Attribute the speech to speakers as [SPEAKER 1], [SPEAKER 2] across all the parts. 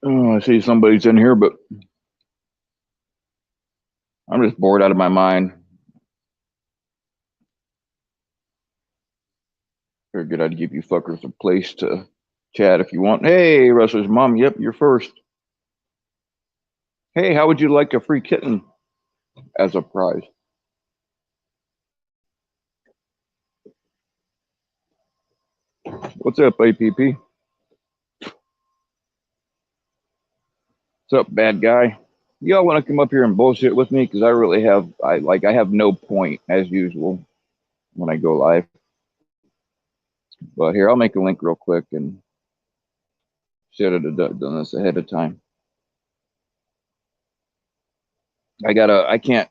[SPEAKER 1] Oh, I see somebody's in here, but I'm just bored out of my mind. Figured I'd give you fuckers a place to chat if you want. Hey, Russell's mom. Yep, you're first. Hey, how would you like a free kitten as a prize? What's up, APP? What's up, bad guy? Y'all want to come up here and bullshit with me? Because I have no point as usual when I go live. But here, I'll make a link real quick and should have done this ahead of time. I can't,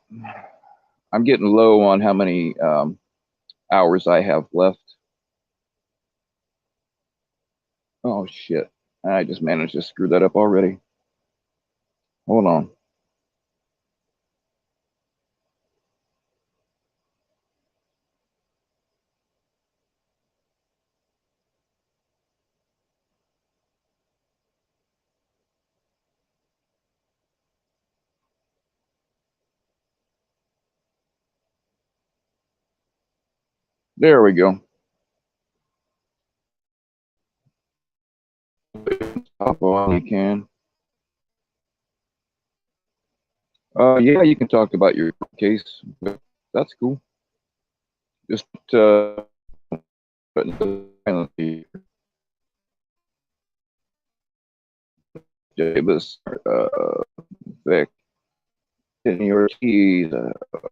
[SPEAKER 1] I'm getting low on how many hours I have left. Oh shit. I just managed to screw that up already. Hold on. There we go. Hop on, you can. Yeah, you can talk about your case. But that's cool. Just Davis, Vic, Kenny Ortiz,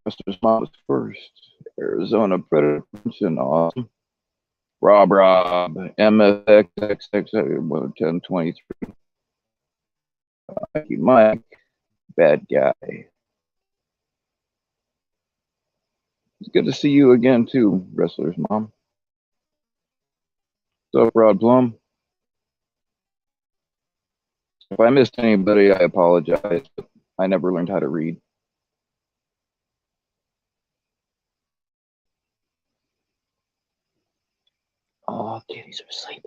[SPEAKER 1] Buster's mom was first. Arizona Predator, awesome. Rob, MFXXX, 1023. Mike, bad guy. It's good to see you again, too, Wrestler's mom. What's up, Rod Plum? If I missed anybody, I apologize, but I never learned how to read. Oh, kitties are sleeping.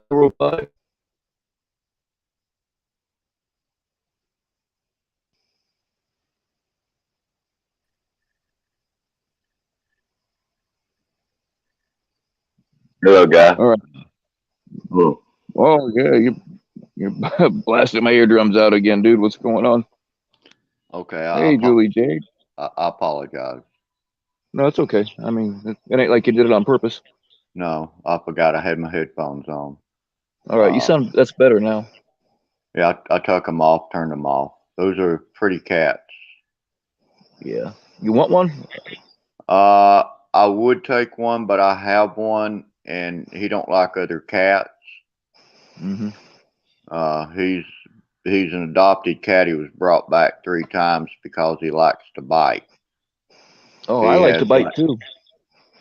[SPEAKER 1] Robot.
[SPEAKER 2] Hello, guy.
[SPEAKER 1] All right.
[SPEAKER 2] Hello.
[SPEAKER 1] Oh, yeah, you're blasting my eardrums out again, dude. What's going on?
[SPEAKER 2] Okay,
[SPEAKER 1] Hey, Julie Jade.
[SPEAKER 2] I apologize.
[SPEAKER 1] No, it's okay. I mean, it ain't like you did it on purpose.
[SPEAKER 2] No, I forgot I had my headphones on.
[SPEAKER 1] All right, you
[SPEAKER 2] Uh,
[SPEAKER 1] sound that's better now.
[SPEAKER 2] yeah, I took them off, turned them off. Those are pretty cats.
[SPEAKER 1] Yeah. You want one?
[SPEAKER 2] Uh, I would take one, but I have one, and he don't like other cats.
[SPEAKER 1] Mm-hmm.
[SPEAKER 2] He's an adopted cat. He was brought back 3 times because he likes to bite.
[SPEAKER 1] Oh, I
[SPEAKER 2] He
[SPEAKER 1] like to
[SPEAKER 2] has
[SPEAKER 1] bite
[SPEAKER 2] like
[SPEAKER 1] too.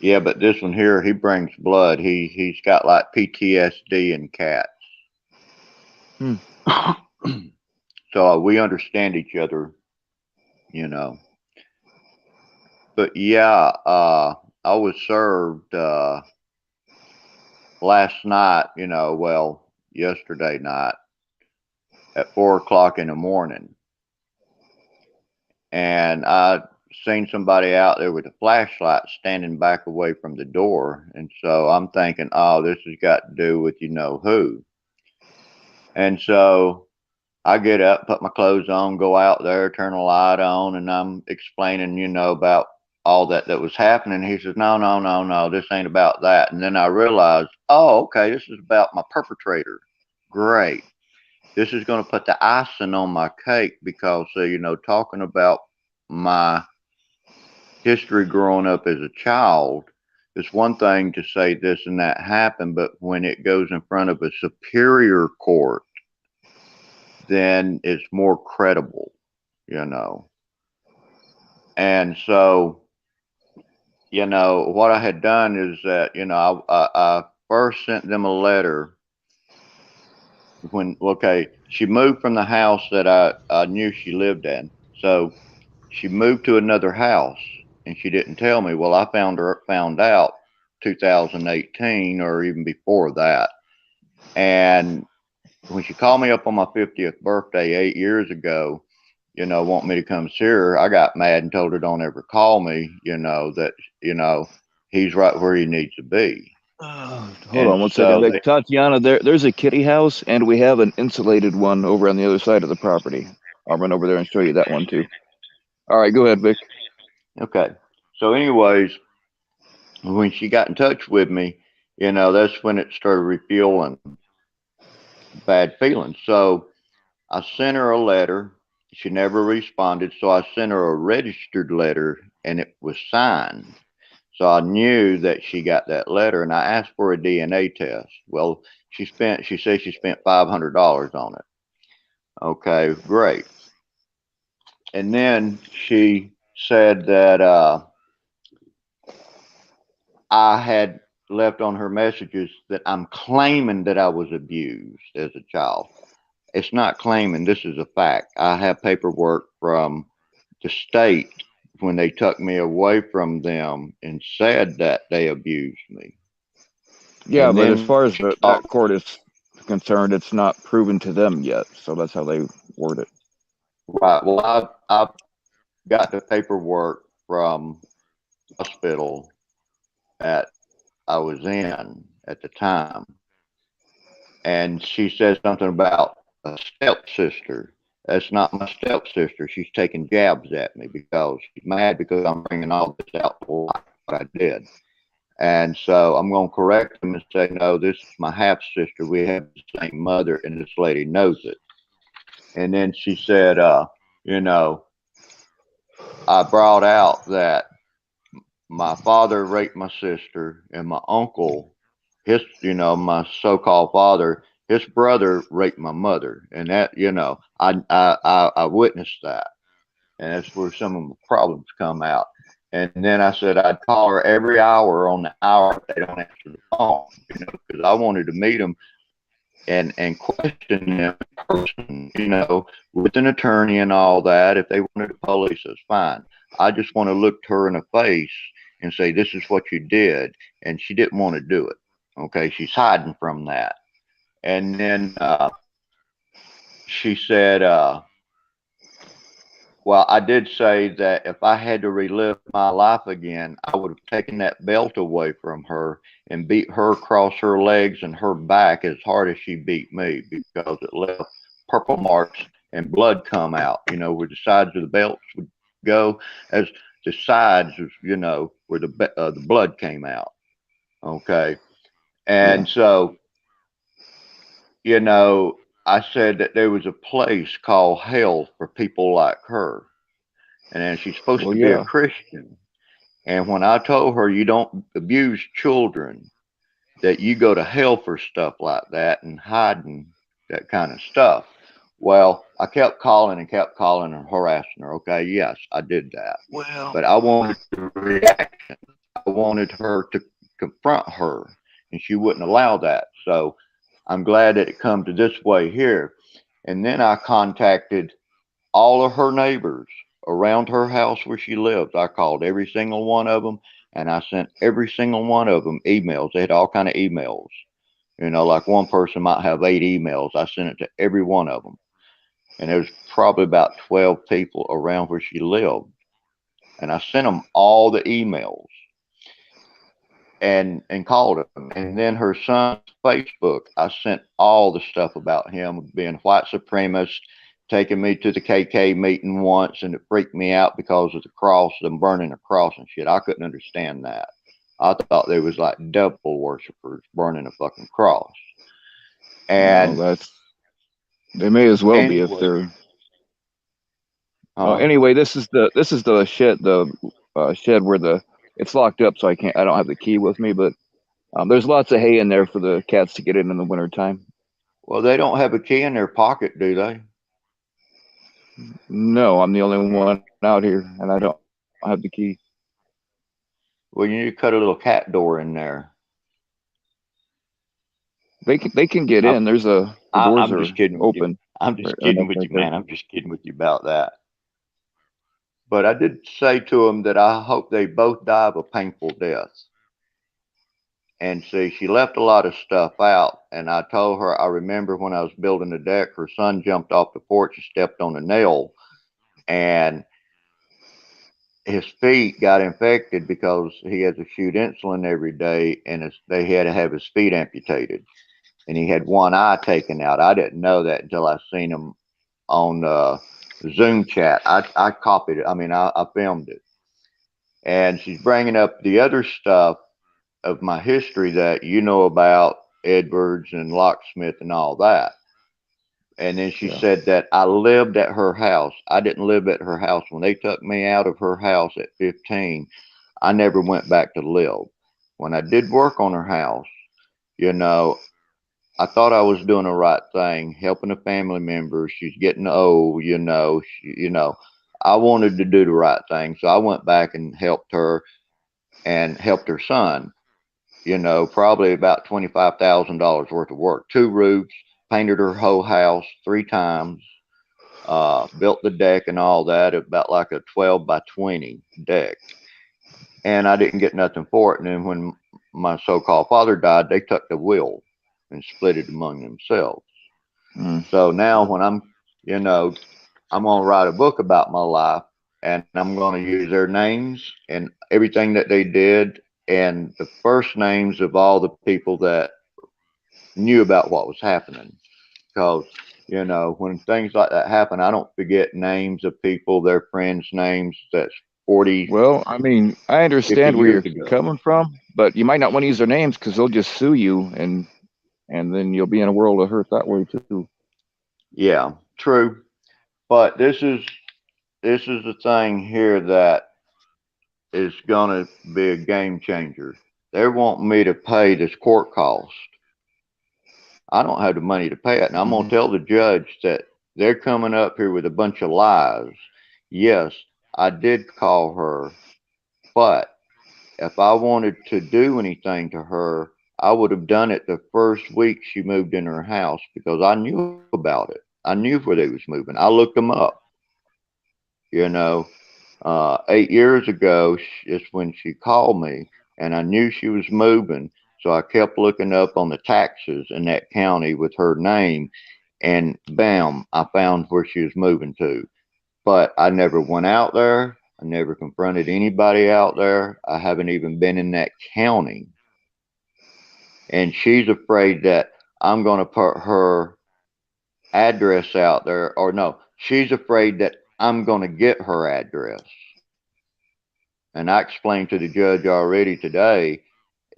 [SPEAKER 2] Yeah, but this one here, he brings blood. He's got like PTSD in cats.
[SPEAKER 1] Hmm.
[SPEAKER 2] So we understand each other, you know. But yeah, I was served last night, yesterday night at 4 o'clock in the morning, and I seen somebody out there with a flashlight standing back away from the door, and so I'm thinking, oh, this has got to do with you know who, and so I get up, put my clothes on, go out there, turn the light on, and I'm explaining, about all that was happening. He says, "No, no, no, no, this ain't about that." And then I realized, oh, okay, this is about my perpetrator. Great. This is going to put the icing on my cake because, talking about my history growing up as a child, it's one thing to say this and that happened, but when it goes in front of a superior court, then it's more credible, you know. And so, what I had done is that, I first sent them a letter okay, she moved from the house that I knew she lived in. So she moved to another house and she didn't tell me. Well, I found out 2018 or even before that. And when she called me up on my 50th birthday 8 years ago, want me to come see her, I got mad and told her don't ever call me, that, he's right where he needs to be.
[SPEAKER 1] Hold on one second, Vic. Tatiana, there's a kitty house, and we have an insulated one over on the other side of the property. I'll run over there and show you that one too. All right, go ahead, Vic.
[SPEAKER 2] Okay. So, anyways, when she got in touch with me, that's when it started refueling bad feelings. So I sent her a letter. She never responded. So I sent her a registered letter and it was signed. So I knew that she got that letter and I asked for a DNA test. Well, she said she spent $500 on it. Okay, great. And then she said that I had left on her messages that I'm claiming that I was abused as a child. It's not claiming, this is a fact. I have paperwork from the state when they took me away from them and said that they abused me.
[SPEAKER 1] Yeah,
[SPEAKER 2] And
[SPEAKER 1] but as
[SPEAKER 2] then
[SPEAKER 1] far as that court is concerned, it's not proven to them yet. So that's how they word it.
[SPEAKER 2] Right. Well, I've got the paperwork from the hospital that I was in at the time. And she said something about a stepsister. That's not my stepsister. She's taking jabs at me because she's mad because I'm bringing all this out to light, what I did. And so I'm going to correct them and say, no, this is my half sister. We have the same mother, and this lady knows it. And then she said, I brought out that my father raped my sister, and my uncle, my so-called father, his brother raped my mother, and that, I witnessed that, and that's where some of the problems come out. And then I said I'd call her every hour on the hour if they don't answer the phone, because I wanted to meet them and question them in person, with an attorney and all that. If they wanted to police us, fine. I just want to look her in the face and say, this is what you did. And she didn't want to do it. Okay. She's hiding from that. And then she said, well, I did say that if I had to relive my life again, I would have taken that belt away from her and beat her across her legs and her back as hard as she beat me, because it left purple marks and blood come out, where the sides of the belts would go, as the sides, where the blood came out. Okay. And so, I said that there was a place called hell for people like her. And then she's supposed to be a Christian. And when I told her you don't abuse children, that you go to hell for stuff like that and hiding that kind of stuff. Well, I kept calling and harassing her. Okay, yes, I did that. Well, but I wanted the reaction. I wanted her to confront her, and she wouldn't allow that. So I'm glad that it come to this way here. And then I contacted all of her neighbors around her house where she lived. I called every single one of them, and I sent every single one of them emails. They had all kind of emails. Like one person might have 8 emails. I sent it to every one of them. And there was probably about 12 people around where she lived. And I sent them all the emails and called them. And then her son's Facebook, I sent all the stuff about him being white supremacist, taking me to the KK meeting once, and it freaked me out because of the cross, them burning the cross and shit. I couldn't understand that. I thought they was like devil worshippers burning a fucking cross. And
[SPEAKER 1] they may as well be if they're. Anyway, this is the shed, shed where it's locked up, so I don't have the key with me, but there's lots of hay in there for the cats to get in the wintertime.
[SPEAKER 2] Well, they don't have a key in their pocket, do they?
[SPEAKER 1] No, I'm the only one out here, and I don't I have the key.
[SPEAKER 2] Well, you need to cut a little cat door in there.
[SPEAKER 1] They can get
[SPEAKER 2] I,
[SPEAKER 1] in. The doors
[SPEAKER 2] I'm
[SPEAKER 1] are
[SPEAKER 2] just kidding with you.
[SPEAKER 1] open.
[SPEAKER 2] I'm
[SPEAKER 1] Right,
[SPEAKER 2] just kidding
[SPEAKER 1] that's
[SPEAKER 2] with
[SPEAKER 1] right
[SPEAKER 2] you,
[SPEAKER 1] there.
[SPEAKER 2] man. I'm just kidding with you about that. But I did say to them that I hope they both die of a painful death. And see, she left a lot of stuff out. And I told her, I remember when I was building the deck, her son jumped off the porch and stepped on a nail. And his feet got infected because he had to shoot insulin every day. And they had to have his feet amputated. And he had one eye taken out. I didn't know that until I seen him on Zoom chat. I copied it. I mean, I filmed it. And she's bringing up the other stuff of my history that you know about Edwards and locksmith and all that. And then she
[SPEAKER 1] Yeah.
[SPEAKER 2] said that I lived at her house. I didn't live at her house. When they took me out of her house at 15, I never went back to live. When I did work on her house, you know, I thought I was doing the right thing, helping a family member. She's getting old, I wanted to do the right thing. So I went back and helped her son, probably about $25,000 worth of work. Two roofs, painted her whole house 3 times, built the deck and all that, about like a 12 by 20 deck. And I didn't get nothing for it. And then when my so-called father died, they took the will and split it among themselves.
[SPEAKER 1] Mm.
[SPEAKER 2] So now when I'm going to write a book about my life, and I'm going to use their names and everything that they did and the first names of all the people that knew about what was happening. Because, when things like that happen, I don't forget names of people, their friends' names that's 40,
[SPEAKER 1] Well, I mean, I
[SPEAKER 2] 50
[SPEAKER 1] understand where
[SPEAKER 2] years
[SPEAKER 1] you're
[SPEAKER 2] ago.
[SPEAKER 1] coming from, but you might not want to use their names because they'll just sue you, and then you'll be in a world of hurt that way too.
[SPEAKER 2] Yeah, true. But this is the thing here that is going to be a game changer. They want me to pay this court cost. I don't have the money to pay it. And I'm going
[SPEAKER 1] Hmm.
[SPEAKER 2] to tell the judge that they're coming up here with a bunch of lies. Yes, I did call her, but if I wanted to do anything to her, I would have done it the first week she moved in her house because I knew about it. I knew where they was moving. I looked them up. You know, 8 years ago is when she called me, and I knew she was moving. So I kept looking up on the taxes in that county with her name, and bam, I found where she was moving to. But I never went out there. I never confronted anybody out there. I haven't even been in that county. And she's afraid that I'm going to put her address out there, or no, she's afraid that I'm going to get her address. And I explained to the judge already today,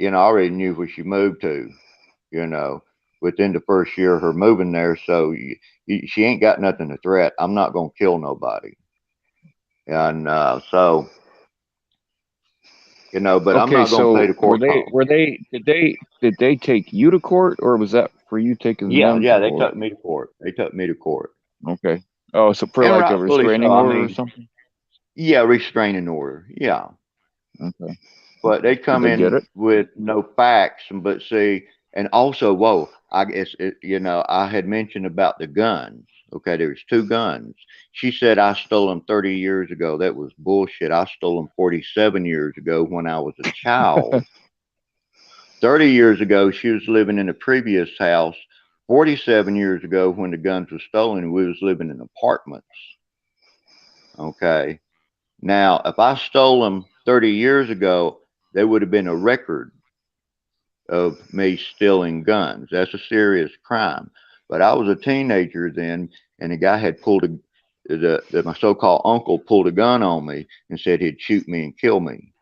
[SPEAKER 2] I already knew where she moved to, you know, within the first year of her moving there. So she ain't got nothing to threat. I'm not going to kill nobody. And but I'm
[SPEAKER 1] Okay,
[SPEAKER 2] not going to pay
[SPEAKER 1] so
[SPEAKER 2] the
[SPEAKER 1] were
[SPEAKER 2] court
[SPEAKER 1] they
[SPEAKER 2] costs.
[SPEAKER 1] were they did they take you to court, or was that for you taking
[SPEAKER 2] Yeah,
[SPEAKER 1] them to
[SPEAKER 2] yeah, they
[SPEAKER 1] court?
[SPEAKER 2] took me to court. They took me to court.
[SPEAKER 1] Okay. Oh, so for
[SPEAKER 2] And
[SPEAKER 1] like a
[SPEAKER 2] rightfully so.
[SPEAKER 1] restraining
[SPEAKER 2] I
[SPEAKER 1] order or
[SPEAKER 2] mean,
[SPEAKER 1] something?
[SPEAKER 2] yeah, restraining order. Yeah.
[SPEAKER 1] Okay.
[SPEAKER 2] But they
[SPEAKER 1] Did
[SPEAKER 2] come
[SPEAKER 1] they get
[SPEAKER 2] in
[SPEAKER 1] it?
[SPEAKER 2] with no facts. But see, and also, whoa, I guess I had mentioned about the guns. Okay, there was 2 guns. She said I stole them 30 years ago. That was bullshit. I stole them 47 years ago when I was a child. 30 years ago, she was living in a previous house. 47 years ago, when the guns were stolen, we was living in apartments. Okay. Now, if I stole them 30 years ago, there would have been a record of me stealing guns. That's a serious crime. But I was a teenager then, and the guy had pulled my so-called uncle pulled a gun on me and said he'd shoot me and kill me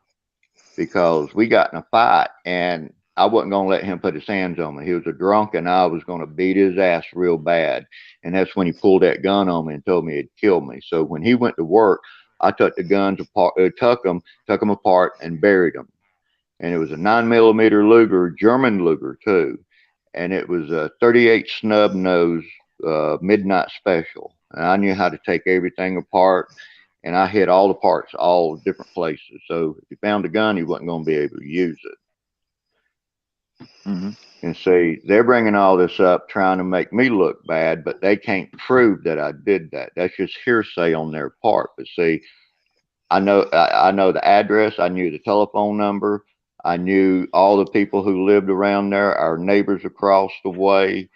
[SPEAKER 2] because we got in a fight, and I wasn't going to let him put his hands on me. He was a drunk, and I was going to beat his ass real bad. And that's when he pulled that gun on me and told me he'd kill me. So when he went to work, I took the guns apart, took them apart, and buried them. And it was a 9 millimeter Luger, German Luger too, and it was a 38 snub nose midnight special. And I knew how to take everything apart and I hit all the parts, all different places. So if he found a gun, he wasn't going to be able to use it.
[SPEAKER 1] Mm-hmm.
[SPEAKER 2] And see, they're bringing all this up trying to make me look bad, but they can't prove that I did that. That's just hearsay on their part. But see, I know the address, I knew the telephone number, I knew all the people who lived around there, our neighbors across the way.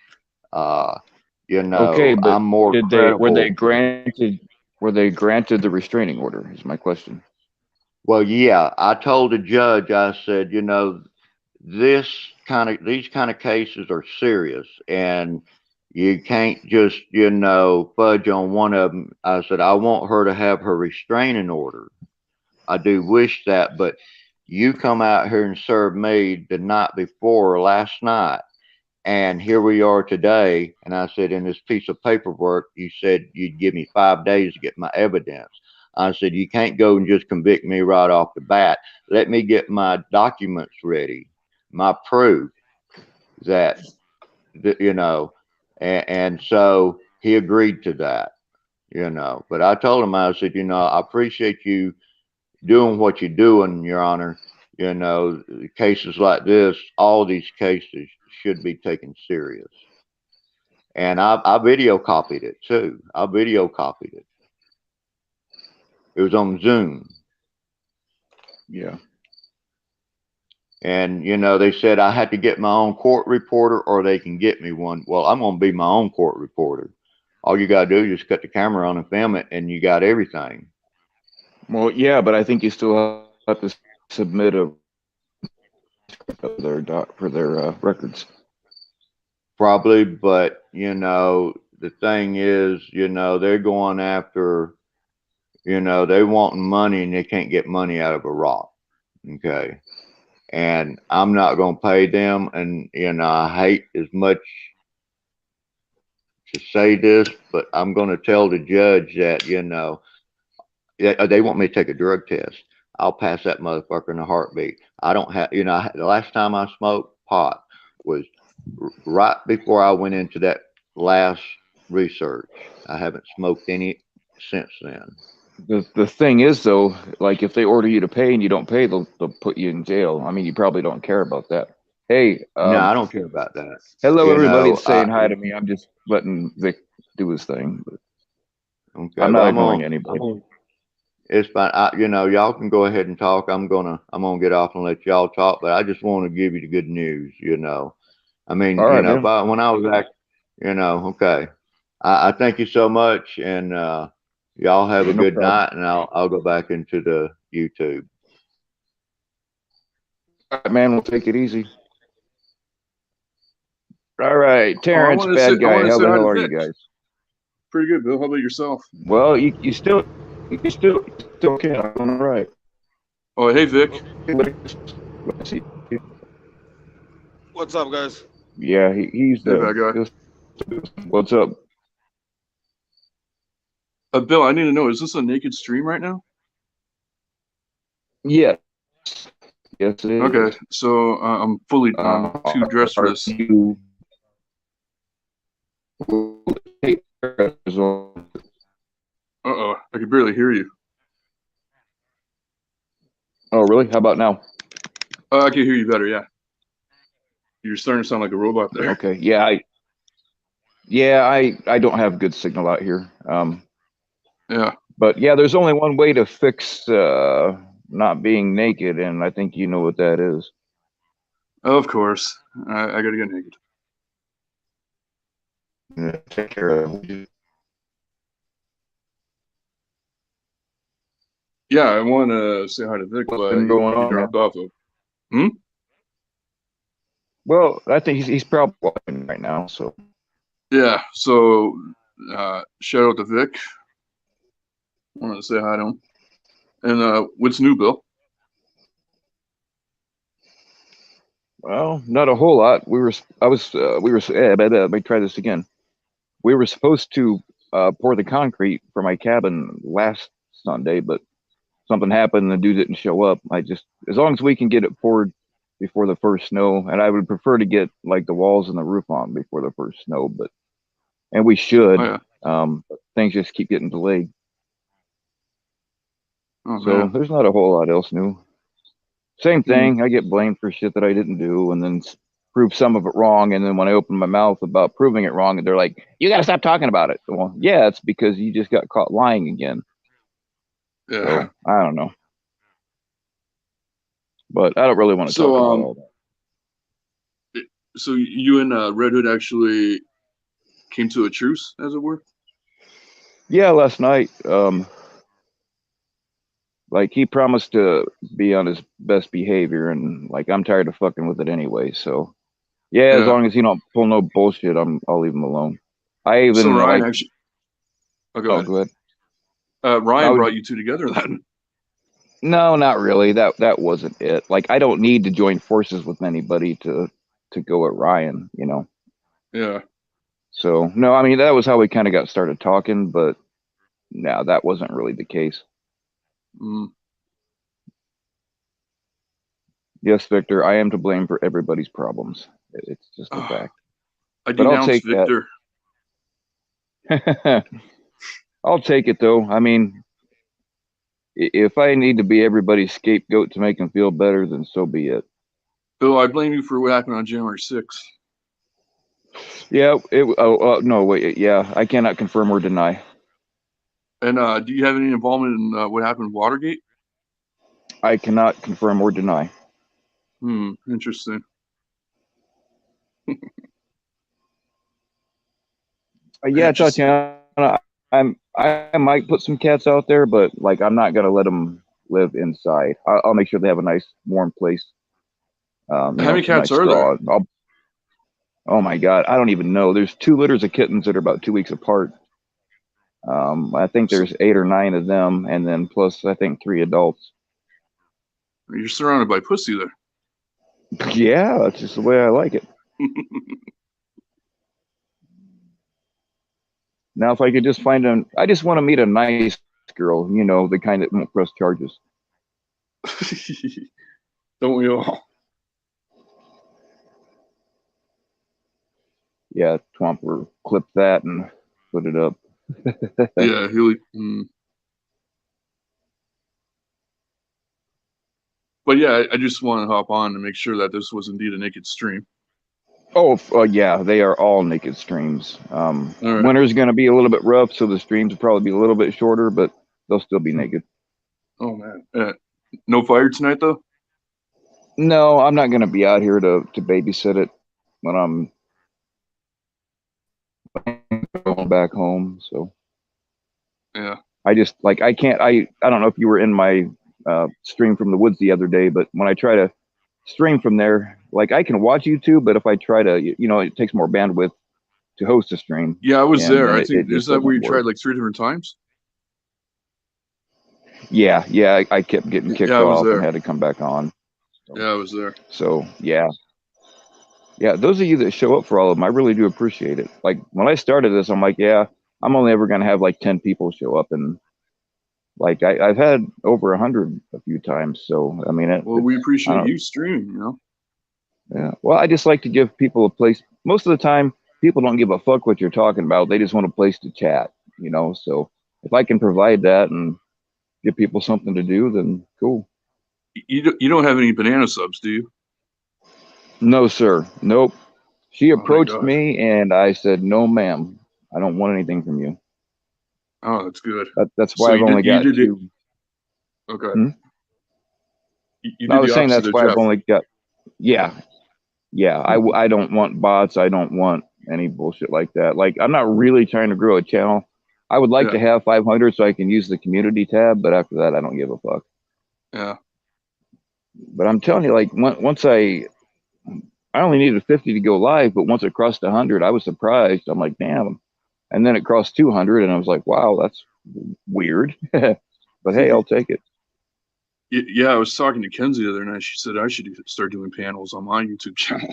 [SPEAKER 2] You
[SPEAKER 1] Okay,
[SPEAKER 2] know,
[SPEAKER 1] but
[SPEAKER 2] I'm more
[SPEAKER 1] were they
[SPEAKER 2] credible.
[SPEAKER 1] granted the restraining order? Is my question.
[SPEAKER 2] Well, yeah, I told the judge, I said, you know, these kind of cases are serious, and you can't just, you know, fudge on one of them. I said, I want her to have her restraining order. I do wish that, but you come out here and serve me the night before last night, and here we are today. And I said, in this piece of paperwork, you said you'd give me 5 days to get my evidence. I said, you can't go and just convict me right off the bat. Let me get my documents ready, my proof that, you know, and so he agreed to that, you know. But I told him, I said, you know, I appreciate you doing what you're doing, Your Honor. You know, cases like this, all these cases should be taken serious. And I video copied it too. I video copied it. It was on Zoom.
[SPEAKER 1] Yeah.
[SPEAKER 2] And, you know, they said I had to get my own court reporter or they can get me one. Well, I'm going to be my own court reporter. All you got to do is just cut the camera on and film it, and you got everything.
[SPEAKER 1] Well, yeah, but I think you still have to submit a for their records.
[SPEAKER 2] Probably, but, you know, the thing is, you know, they're going after, you know, they wanting money and they can't get money out of a rock. Okay. And I'm not going to pay them. And, you know, I hate as much to say this, but I'm going to tell the judge that, you know, they want me to take a drug test. I'll pass that motherfucker in a heartbeat. I don't have, you know, the last time I smoked pot was right before I went into that last research. I haven't smoked any since then.
[SPEAKER 1] The thing is though, like if they order you to pay and you don't pay, they'll put you in jail. I mean, you probably don't care about that. Hey,
[SPEAKER 2] No, I don't care about that.
[SPEAKER 1] hello
[SPEAKER 2] You
[SPEAKER 1] everybody
[SPEAKER 2] know,
[SPEAKER 1] that's saying hi to me. I'm just letting Vic do his thing. But
[SPEAKER 2] okay,
[SPEAKER 1] I'm
[SPEAKER 2] well,
[SPEAKER 1] not ignoring anybody.
[SPEAKER 2] it's fine. You know, y'all can go ahead and talk. I'm gonna get off and let y'all talk, but I just want to give you the good news. You know, I mean,
[SPEAKER 1] All
[SPEAKER 2] you
[SPEAKER 1] right,
[SPEAKER 2] know,
[SPEAKER 1] man.
[SPEAKER 2] but when I was you know, okay. I thank you so much, and y'all have
[SPEAKER 1] Yeah,
[SPEAKER 2] a
[SPEAKER 1] no
[SPEAKER 2] good
[SPEAKER 1] problem.
[SPEAKER 2] night, and I'll go back into the YouTube.
[SPEAKER 1] All right, man. We'll take it easy. All right,
[SPEAKER 3] Oh, I
[SPEAKER 1] Terrence,
[SPEAKER 3] wanted to say,
[SPEAKER 1] bad
[SPEAKER 3] I
[SPEAKER 1] guy.
[SPEAKER 3] wanted to
[SPEAKER 1] How
[SPEAKER 3] say
[SPEAKER 1] the
[SPEAKER 3] hi
[SPEAKER 1] hell
[SPEAKER 3] to
[SPEAKER 1] are you
[SPEAKER 3] Vic.
[SPEAKER 1] guys?
[SPEAKER 3] Pretty good, Bill. How about yourself?
[SPEAKER 1] Well, you still can. All right.
[SPEAKER 3] Oh, hey, Vic.
[SPEAKER 1] Let's see.
[SPEAKER 4] What's up, guys?
[SPEAKER 1] Yeah, he's
[SPEAKER 3] Hey, bad guy.
[SPEAKER 1] what's up?
[SPEAKER 3] Bill, I need to know, is this a naked stream right now?
[SPEAKER 1] Yes. Yes, it is.
[SPEAKER 3] Okay, so I'm fully, too dressed for
[SPEAKER 1] Are
[SPEAKER 3] this.
[SPEAKER 1] you?
[SPEAKER 3] Uh-oh, I can barely hear you.
[SPEAKER 1] Oh, really? How about now?
[SPEAKER 3] I can hear you better, yeah. You're starting to sound like a robot there.
[SPEAKER 1] Okay. Yeah, I don't have good signal out here.
[SPEAKER 3] Yeah.
[SPEAKER 1] But yeah, there's only one way to fix not being naked, and I think you know what that is.
[SPEAKER 3] Of course. I gotta get naked.
[SPEAKER 1] Yeah, take care of it.
[SPEAKER 3] Yeah, I want to say hi to Vic,
[SPEAKER 1] What's
[SPEAKER 3] but
[SPEAKER 1] been going
[SPEAKER 3] he
[SPEAKER 1] on,
[SPEAKER 3] dropped
[SPEAKER 1] man?
[SPEAKER 3] off.
[SPEAKER 1] Well, I think he's probably watching right now. So
[SPEAKER 3] Yeah, so shout out to Vic. I want to say hi to him. And what's new, Bill?
[SPEAKER 1] well, not a whole lot. We were let me try this again. We were supposed to pour the concrete for my cabin last Sunday, but something happened and the dude didn't show up. As long as we can get it poured before the first snow, and I would prefer to get like the walls and the roof on before the first snow, and we should.
[SPEAKER 3] Oh, yeah.
[SPEAKER 1] But things just keep getting delayed.
[SPEAKER 3] Oh
[SPEAKER 1] So
[SPEAKER 3] man.
[SPEAKER 1] there's not a whole lot else new. Same thing. I get blamed for shit that I didn't do, and then prove some of it wrong. And then when I open my mouth about proving it wrong, they're like, "You got to stop talking about it." Well, yeah, it's because you just got caught lying again.
[SPEAKER 3] Yeah.
[SPEAKER 1] So I don't know, but I don't really want to
[SPEAKER 3] So,
[SPEAKER 1] talk about all that.
[SPEAKER 3] So you and Red Hood actually came to a truce, as it were?
[SPEAKER 1] Yeah, last night, like he promised to be on his best behavior, and like I'm tired of fucking with it anyway. So yeah, as
[SPEAKER 3] Yeah.
[SPEAKER 1] long as you don't pull no bullshit, I'll leave him alone. I even
[SPEAKER 3] So Ryan
[SPEAKER 1] like.
[SPEAKER 3] actually. Oh, go
[SPEAKER 1] Oh,
[SPEAKER 3] ahead.
[SPEAKER 1] go ahead.
[SPEAKER 3] Ryan
[SPEAKER 1] I would-
[SPEAKER 3] brought you two together then.
[SPEAKER 1] No, not really. That wasn't it. Like I don't need to join forces with anybody to go at Ryan, you know.
[SPEAKER 3] Yeah.
[SPEAKER 1] So no, I mean that was how we kind of got started talking, but no, that wasn't really the case.
[SPEAKER 3] Mm.
[SPEAKER 1] Yes, Victor, I am to blame for everybody's problems. It's just a fact.
[SPEAKER 3] I
[SPEAKER 1] But I'll
[SPEAKER 3] denounce
[SPEAKER 1] take that.
[SPEAKER 3] Victor.
[SPEAKER 1] I'll take it though. I mean, if I need to be everybody's scapegoat to make them feel better, then so be it.
[SPEAKER 3] Bill, I blame you for what happened on January 6th.
[SPEAKER 1] Yeah. No, wait. Yeah, I cannot confirm or deny.
[SPEAKER 3] And do you have any involvement in what happened in Watergate?
[SPEAKER 1] I cannot confirm or deny.
[SPEAKER 3] Interesting.
[SPEAKER 1] Yeah,
[SPEAKER 3] Interesting.
[SPEAKER 1] Tatiana, I might put some cats out there, but like I'm not gonna let them live inside. I'll make sure they have a nice warm place.
[SPEAKER 3] How many cats
[SPEAKER 1] nice
[SPEAKER 3] are there?
[SPEAKER 1] Oh my God, I don't even know. There's 2 litters of kittens that are about 2 weeks apart. I think there's 8 or 9 of them, and then plus I think 3 adults.
[SPEAKER 3] You're surrounded by pussy there.
[SPEAKER 1] Yeah, that's just the way I like it. Now, if I could just I just want to meet a nice girl, you know, the kind that won't press charges.
[SPEAKER 3] Don't we all?
[SPEAKER 1] Yeah, Twomper, clip that and put it up.
[SPEAKER 3] Yeah, Healy. But yeah, I just want to hop on and make sure that this was indeed a naked stream.
[SPEAKER 1] Oh, yeah, they are all naked streams.
[SPEAKER 3] All right.
[SPEAKER 1] Winter's going to be a little bit rough, so the streams will probably be a little bit shorter, but they'll still be naked.
[SPEAKER 3] Oh man, no fire tonight though.
[SPEAKER 1] No, I'm not going to be out here to babysit it when I'm going back home. So
[SPEAKER 3] Yeah.
[SPEAKER 1] I just like I can't. I don't know if you were in my stream from the woods the other day, but when I try to stream from there, like I can watch YouTube, but if I try to, you know, it takes more bandwidth to host a stream.
[SPEAKER 3] Yeah, I was
[SPEAKER 1] And
[SPEAKER 3] there. I
[SPEAKER 1] it
[SPEAKER 3] think
[SPEAKER 1] just
[SPEAKER 3] is that where you
[SPEAKER 1] doesn't
[SPEAKER 3] tried
[SPEAKER 1] work.
[SPEAKER 3] like 3 different times?
[SPEAKER 1] Yeah, I kept getting kicked
[SPEAKER 3] Yeah, I was
[SPEAKER 1] off
[SPEAKER 3] there.
[SPEAKER 1] and had to come back on.
[SPEAKER 3] Yeah, I was there.
[SPEAKER 1] So yeah. Those of you that show up for all of them, I really do appreciate it. Like when I started this, I'm like, yeah, I'm only ever going to have like 10 people show up, and like I've had over 100 a few times. So I mean,
[SPEAKER 3] Well, we
[SPEAKER 1] I
[SPEAKER 3] appreciate
[SPEAKER 1] don't-
[SPEAKER 3] you streaming. You know.
[SPEAKER 1] yeah. Well, I just like to give people a place. Most of the time, people don't give a fuck what you're talking about. They just want a place to chat, you know. So if I can provide that and give people something to do, then cool.
[SPEAKER 3] You don't have any banana subs, do you?
[SPEAKER 1] No, sir. Nope. She
[SPEAKER 3] thank
[SPEAKER 1] approached
[SPEAKER 3] God.
[SPEAKER 1] me and I said, no, ma'am. I don't want anything from you.
[SPEAKER 3] Oh, that's good.
[SPEAKER 1] That's
[SPEAKER 3] So
[SPEAKER 1] why I've
[SPEAKER 3] you
[SPEAKER 1] only
[SPEAKER 3] did- you
[SPEAKER 1] got
[SPEAKER 3] did it-
[SPEAKER 1] 2.
[SPEAKER 3] Okay.
[SPEAKER 1] Hmm?
[SPEAKER 3] You
[SPEAKER 1] I
[SPEAKER 3] did
[SPEAKER 1] was
[SPEAKER 3] the
[SPEAKER 1] saying
[SPEAKER 3] opposite
[SPEAKER 1] that's
[SPEAKER 3] of
[SPEAKER 1] why
[SPEAKER 3] Jeff.
[SPEAKER 1] I've only got, yeah. I don't want bots. I don't want any bullshit like that. Like, I'm not really trying to grow a channel. I would like
[SPEAKER 3] Yeah.
[SPEAKER 1] to have 500 so I can use the community tab, but after that, I don't give a fuck.
[SPEAKER 3] Yeah.
[SPEAKER 1] But I'm telling you, like, once I only needed 50 to go live, but once it crossed 100, I was surprised. I'm like, damn. And then it crossed 200, and I was like, wow, that's weird. But hey, I'll take it.
[SPEAKER 3] Yeah, I was talking to Kenzie the other night. She said I should start doing panels on my YouTube channel.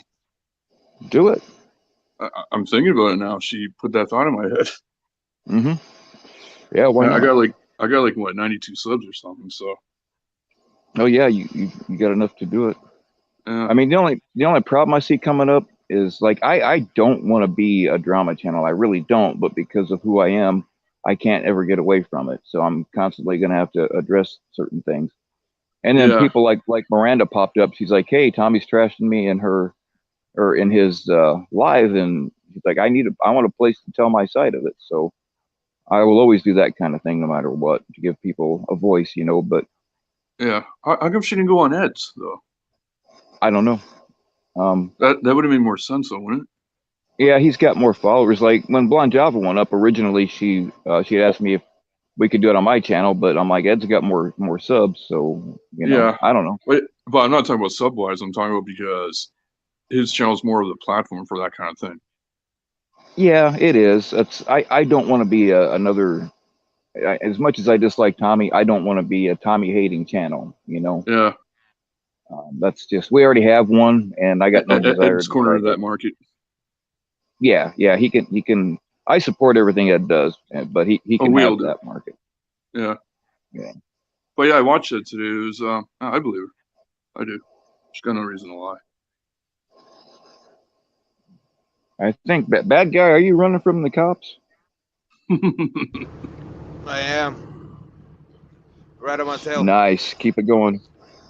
[SPEAKER 1] Do it.
[SPEAKER 3] I'm thinking about it now. She put that thought in my head.
[SPEAKER 1] Mm-hmm. Yeah, why
[SPEAKER 3] I
[SPEAKER 1] not?
[SPEAKER 3] got like what 92 subs or something. So
[SPEAKER 1] Oh yeah, you got enough to do it.
[SPEAKER 3] yeah.
[SPEAKER 1] I mean, the only problem I see coming up is like I don't want to be a drama channel. I really don't, but because of who I am, I can't ever get away from it. So I'm constantly going to have to address certain things. And then
[SPEAKER 3] Yeah.
[SPEAKER 1] people like Miranda popped up. She's like, "Hey, Tommy's trashing me in his live," and she's like, I want a place to tell my side of it. So I will always do that kind of thing, no matter what, to give people a voice, you know. But
[SPEAKER 3] Yeah. How come she didn't go on Ed's though?
[SPEAKER 1] I don't know.
[SPEAKER 3] That would have made more sense, though, wouldn't it?
[SPEAKER 1] Yeah, he's got more followers. Like when Blonde Java went up originally, she had asked me if we could do it on my channel, but I'm like, Ed's got more subs, so you know,
[SPEAKER 3] Yeah.
[SPEAKER 1] I don't know.
[SPEAKER 3] But I'm not talking about sub-wise. I'm talking about because his channel's more of the platform for that kind of thing.
[SPEAKER 1] Yeah, it is. I don't want to be another. As much as I dislike Tommy, I don't want to be a Tommy hating channel. You know,
[SPEAKER 3] Yeah.
[SPEAKER 1] that's just, we already have one, and I got no desire
[SPEAKER 3] Ed's
[SPEAKER 1] to
[SPEAKER 3] corner
[SPEAKER 1] try
[SPEAKER 3] of that market.
[SPEAKER 1] Yeah, he can. I support everything Ed does, but he can
[SPEAKER 3] we all
[SPEAKER 1] have
[SPEAKER 3] do.
[SPEAKER 1] that market.
[SPEAKER 3] Yeah.
[SPEAKER 1] Yeah.
[SPEAKER 3] But yeah, I watched it today. It was, I believe her. I do. She's got no reason to lie.
[SPEAKER 1] I think bad guy. Are you running from the cops?
[SPEAKER 4] I am. Right on my tail.
[SPEAKER 1] Nice. Keep it going.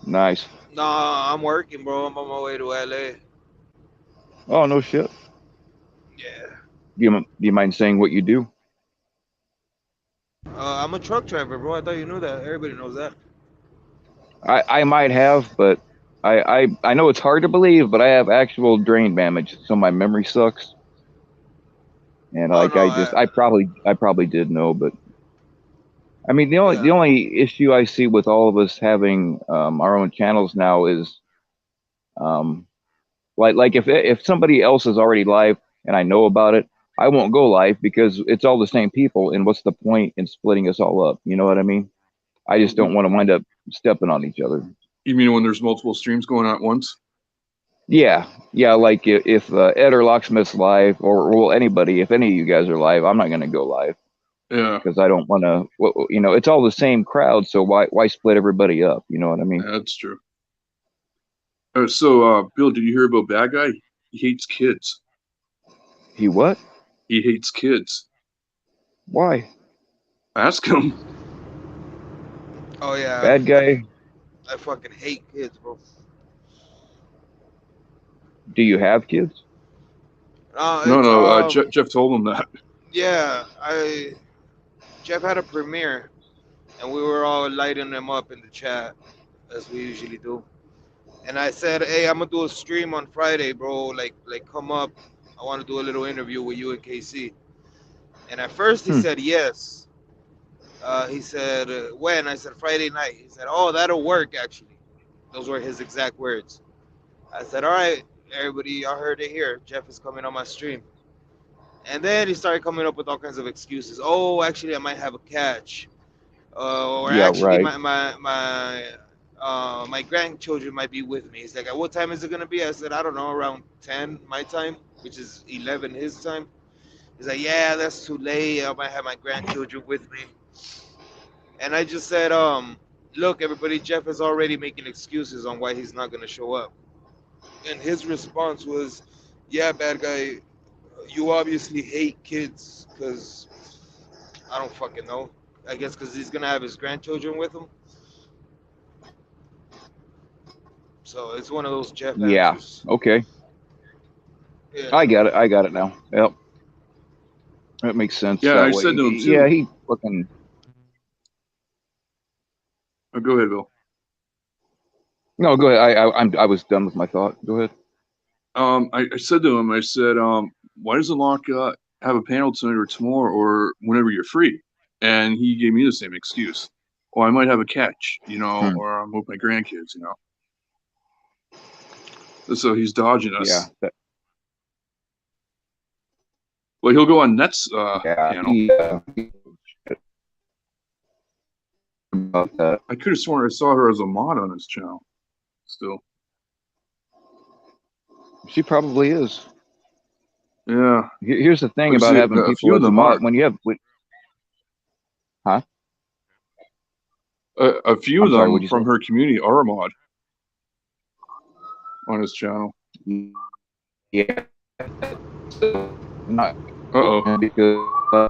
[SPEAKER 1] Nice.
[SPEAKER 4] Nah, I'm working, bro. I'm on my way to LA.
[SPEAKER 1] Oh, no shit.
[SPEAKER 4] Yeah.
[SPEAKER 1] Do you mind saying what you do?
[SPEAKER 4] I'm a truck driver, bro. I thought you knew that. Everybody knows that.
[SPEAKER 1] I might have, but I know it's hard to believe, but I have actual brain damage, so my memory sucks. And
[SPEAKER 4] Oh,
[SPEAKER 1] like
[SPEAKER 4] no,
[SPEAKER 1] I probably did know, but I mean the
[SPEAKER 4] Yeah.
[SPEAKER 1] only issue I see with all of us having our own channels now is like if somebody else is already live and I know about it, I won't go live because it's all the same people, and what's the point in splitting us all up? You know what I mean? I just don't want to wind up stepping on each other.
[SPEAKER 3] You mean when there's multiple streams going on at once?
[SPEAKER 1] Yeah, like if Ed or Locksmith's live, or well, anybody, if any of you guys are live, I'm not going to go live
[SPEAKER 3] Yeah.
[SPEAKER 1] because I don't want to. You know, it's all the same crowd, so why split everybody up? You know what I mean?
[SPEAKER 3] That's true. So, Bill, did you hear about Bad Guy? He hates kids.
[SPEAKER 1] He what?
[SPEAKER 3] He hates kids.
[SPEAKER 1] Why?
[SPEAKER 3] Ask him.
[SPEAKER 4] Oh, yeah.
[SPEAKER 1] Bad guy.
[SPEAKER 4] I fucking hate kids, bro.
[SPEAKER 1] Do you have kids?
[SPEAKER 3] No. Jeff told him that.
[SPEAKER 4] Yeah, Jeff had a premiere, and we were all lighting them up in the chat, as we usually do. And I said, "Hey, I'm gonna do a stream on Friday, bro. Like come up. I want to do a little interview with you and KC." And at first he said yes. He said when? I said Friday night. He said, "Oh, that'll work." Actually, those were his exact words. I said, "All right, everybody, y'all heard it here. Jeff is coming on my stream." And then he started coming up with all kinds of excuses. Oh, actually, I might have a catch. Or
[SPEAKER 1] Yeah,
[SPEAKER 4] actually,
[SPEAKER 1] right.
[SPEAKER 4] my grandchildren might be with me. He's like, "At what time is it gonna be?" I said, "I don't know, around 10 my time, which is 11 his time." He's like, "Yeah, that's too late. I might have my grandchildren with me." And I just said, "Look, everybody, Jeff is already making excuses on why he's not gonna show up." And his response was, "Yeah, bad guy, you obviously hate kids because I don't fucking know. I guess because he's gonna have his grandchildren with him." So it's one of those Jeff
[SPEAKER 1] Yeah.
[SPEAKER 4] answers.
[SPEAKER 1] Okay.
[SPEAKER 4] Yeah.
[SPEAKER 1] I got it now. Yep. That makes sense.
[SPEAKER 3] Yeah,
[SPEAKER 1] that
[SPEAKER 3] I
[SPEAKER 1] way.
[SPEAKER 3] said to him too.
[SPEAKER 1] Yeah, he fucking.
[SPEAKER 3] Oh, go ahead, Bill.
[SPEAKER 1] No, go ahead. I was done with my thought. Go ahead.
[SPEAKER 3] I said to him, I said, why doesn't Locke have a panel tonight or tomorrow or whenever you're free? And he gave me the same excuse. Oh, I might have a catch, or I'm with my grandkids, So he's dodging us.
[SPEAKER 1] Yeah.
[SPEAKER 3] Well, he'll go on Net's
[SPEAKER 1] Yeah.
[SPEAKER 3] panel.
[SPEAKER 1] About that.
[SPEAKER 3] I could have sworn I saw her as a mod on his channel. Still.
[SPEAKER 1] She probably is.
[SPEAKER 3] Yeah.
[SPEAKER 1] Here's the thing
[SPEAKER 3] Like I
[SPEAKER 1] about
[SPEAKER 3] say,
[SPEAKER 1] having
[SPEAKER 3] a
[SPEAKER 1] people
[SPEAKER 3] few of
[SPEAKER 1] as a
[SPEAKER 3] them
[SPEAKER 1] mod.
[SPEAKER 3] are.
[SPEAKER 1] When you have, huh?
[SPEAKER 3] A few
[SPEAKER 1] I'm
[SPEAKER 3] of
[SPEAKER 1] sorry,
[SPEAKER 3] them
[SPEAKER 1] what'd you
[SPEAKER 3] from
[SPEAKER 1] say?
[SPEAKER 3] her community are a mod on his channel.
[SPEAKER 1] Yeah. Not
[SPEAKER 3] Uh-oh.
[SPEAKER 1] because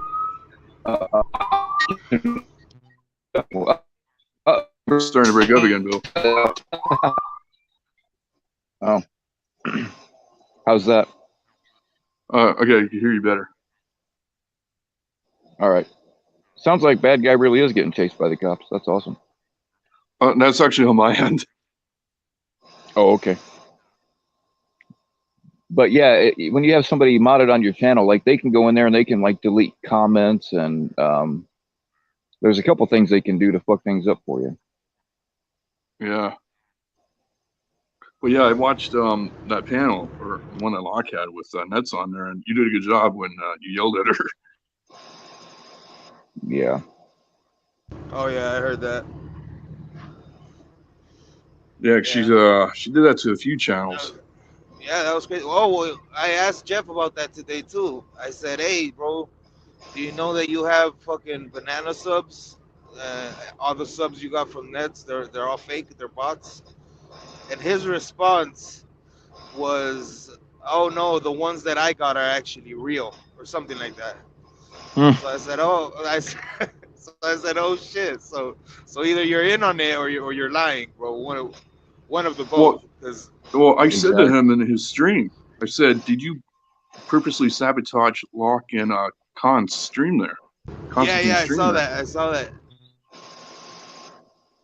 [SPEAKER 1] uh,
[SPEAKER 3] Starting to break up again, Bill.
[SPEAKER 1] oh, how's that?
[SPEAKER 3] Okay, I can hear you better.
[SPEAKER 1] All right. Sounds like bad guy really is getting chased by the cops. That's awesome.
[SPEAKER 3] That's actually on my end.
[SPEAKER 1] Oh, okay. But yeah, when you have somebody modded on your channel, like they can go in there and they can like delete comments and there's a couple things they can do to fuck things up for you.
[SPEAKER 3] Yeah. But yeah, I watched that panel, or one that Locke had with Nets on there, and you did a good job when you yelled at her.
[SPEAKER 1] Yeah.
[SPEAKER 4] Oh yeah, I heard that.
[SPEAKER 3] Yeah, she did that to a few channels.
[SPEAKER 4] Yeah, that was crazy. Oh, well, I asked Jeff about that today too. I said, "Hey, bro, do you know that you have fucking banana subs? All the subs you got from Nets, they're all fake. They're bots." And his response was, "Oh no, the ones that I got are actually real," or something like that. So I said, "Oh," I said, "Oh shit." So either you're in on it or you're lying, bro. One of the both. Because
[SPEAKER 3] Well, I said to
[SPEAKER 1] Exactly.
[SPEAKER 3] him in his stream, I said, "Did you purposely sabotage Locke and Khan's stream there?" Constantine's
[SPEAKER 4] I
[SPEAKER 3] stream
[SPEAKER 4] saw
[SPEAKER 3] there.
[SPEAKER 4] that. I saw that.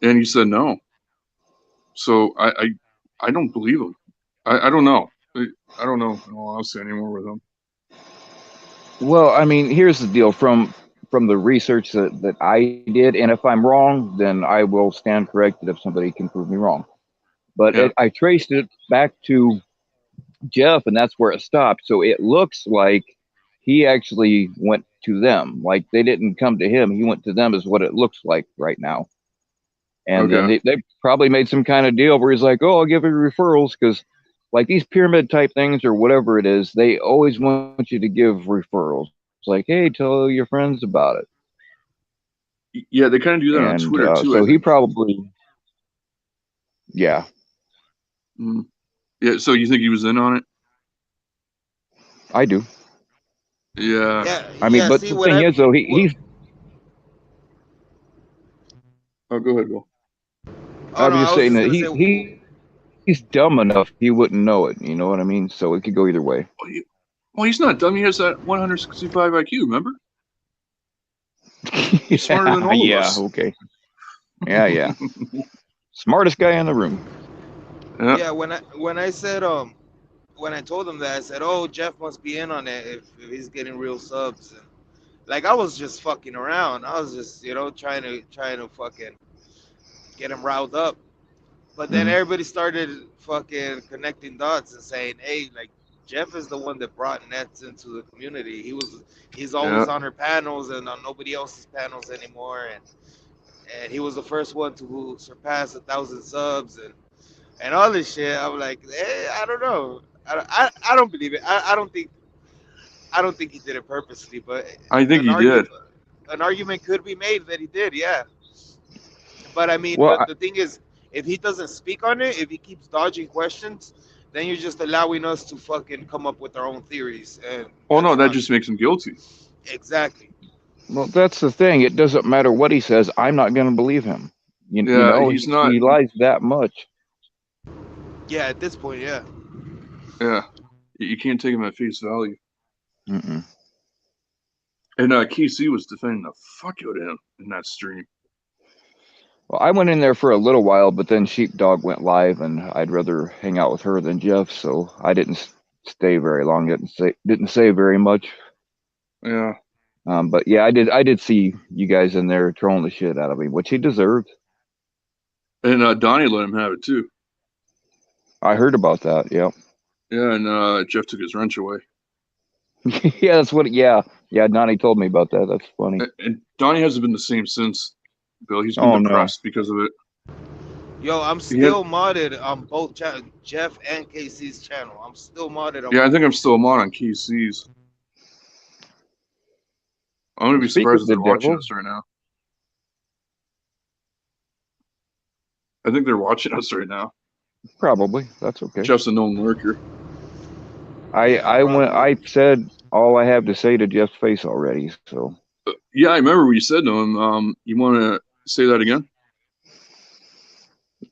[SPEAKER 3] And he said no. So I don't believe him. I don't know. I don't know in all honesty anymore with him.
[SPEAKER 1] Well, I mean, here's the deal from the research that I did, and if I'm wrong, then I will stand corrected if somebody can prove me wrong. But
[SPEAKER 3] Yeah.
[SPEAKER 1] I traced it back to Jeff, and that's where it stopped. So it looks like he actually went to them. Like they didn't come to him; he went to them, is what it looks like right now. And then
[SPEAKER 3] Okay.
[SPEAKER 1] they probably made some kind of deal where he's like, "Oh, I'll give you referrals," because like these pyramid type things or whatever it is, they always want you to give referrals. It's like, hey, tell your friends about it.
[SPEAKER 3] Yeah, they kind of do that on
[SPEAKER 1] And
[SPEAKER 3] Twitter too, I
[SPEAKER 1] so he
[SPEAKER 3] think.
[SPEAKER 1] probably, yeah,
[SPEAKER 3] Mm. Yeah, so you think he was in on it?
[SPEAKER 1] I do.
[SPEAKER 3] Yeah.
[SPEAKER 4] Yeah,
[SPEAKER 1] I mean, but
[SPEAKER 4] See,
[SPEAKER 1] the thing is, though, he's.
[SPEAKER 3] Oh, go ahead, Bill.
[SPEAKER 1] I
[SPEAKER 4] Oh no,
[SPEAKER 1] was
[SPEAKER 4] I
[SPEAKER 1] just
[SPEAKER 4] was
[SPEAKER 1] saying
[SPEAKER 4] just
[SPEAKER 1] that
[SPEAKER 4] gonna say.
[SPEAKER 1] he's dumb enough he wouldn't know it. You know what I mean? So it could go either way.
[SPEAKER 3] Well, he's not dumb. He has that 165 IQ, remember? He's smarter than all of us.
[SPEAKER 1] Okay. Yeah. Smartest guy in the room.
[SPEAKER 3] Yeah.
[SPEAKER 4] Yeah, when I said when I told him that, I said, "Oh, Jeff must be in on it if he's getting real subs." And, like I was just fucking around. I was just trying to fucking get him riled up. But then
[SPEAKER 1] Mhm.
[SPEAKER 4] everybody started fucking connecting dots and saying, "Hey, like Jeff is the one that brought Nets into the community. He's always
[SPEAKER 3] Yeah.
[SPEAKER 4] on her panels and on nobody else's panels anymore, and he was the first one to surpass 1,000 subs and all this shit." I'm like, I don't know. I don't believe it. I don't think he did it purposely, but
[SPEAKER 3] I think
[SPEAKER 4] an
[SPEAKER 3] he did.
[SPEAKER 4] argument could be made that he did, yeah. But I mean,
[SPEAKER 1] Well,
[SPEAKER 4] the thing is, if he doesn't speak on it, if he keeps dodging questions, then you're just allowing us to fucking come up with our own theories. And
[SPEAKER 3] Oh, no,
[SPEAKER 4] that's
[SPEAKER 3] that
[SPEAKER 4] not
[SPEAKER 3] just makes him guilty.
[SPEAKER 4] exactly.
[SPEAKER 1] well, that's the thing. It doesn't matter what he says. I'm not going to believe him. You
[SPEAKER 3] Yeah,
[SPEAKER 1] know,
[SPEAKER 3] he's not.
[SPEAKER 1] he lies that much.
[SPEAKER 4] Yeah, at this point, yeah.
[SPEAKER 3] Yeah. You can't take him at face value.
[SPEAKER 1] Mm-mm.
[SPEAKER 3] And KC was defending the fuck out of him in that stream.
[SPEAKER 1] Well, I went in there for a little while, but then Sheepdog went live, and I'd rather hang out with her than Jeff, so I didn't stay very long. Didn't say very much.
[SPEAKER 3] Yeah.
[SPEAKER 1] But yeah, I did see you guys in there trolling the shit out of me, which he deserved.
[SPEAKER 3] And Donnie let him have it too.
[SPEAKER 1] I heard about that. Yep.
[SPEAKER 3] Yeah, and Jeff took his wrench away.
[SPEAKER 1] Yeah, that's what. Yeah. Donnie told me about that. That's funny.
[SPEAKER 3] And Donnie hasn't been the same since, Bill. He's been
[SPEAKER 1] Oh, no.
[SPEAKER 3] depressed because of it.
[SPEAKER 4] Yo, I'm still modded on both Jeff and KC's channel. I'm still modded on
[SPEAKER 3] Yeah, I
[SPEAKER 4] both.
[SPEAKER 3] think I'm still on KC's. I'm gonna be
[SPEAKER 1] Speak
[SPEAKER 3] surprised
[SPEAKER 1] of
[SPEAKER 3] if
[SPEAKER 1] the
[SPEAKER 3] they're watching
[SPEAKER 1] devil.
[SPEAKER 3] us right now. I think they're watching us right now.
[SPEAKER 1] Probably. That's okay.
[SPEAKER 3] Jeff's a known lurker.
[SPEAKER 1] I said all I have to say to Jeff's face already, so
[SPEAKER 3] Yeah, I remember what you said to him. You want to say that again?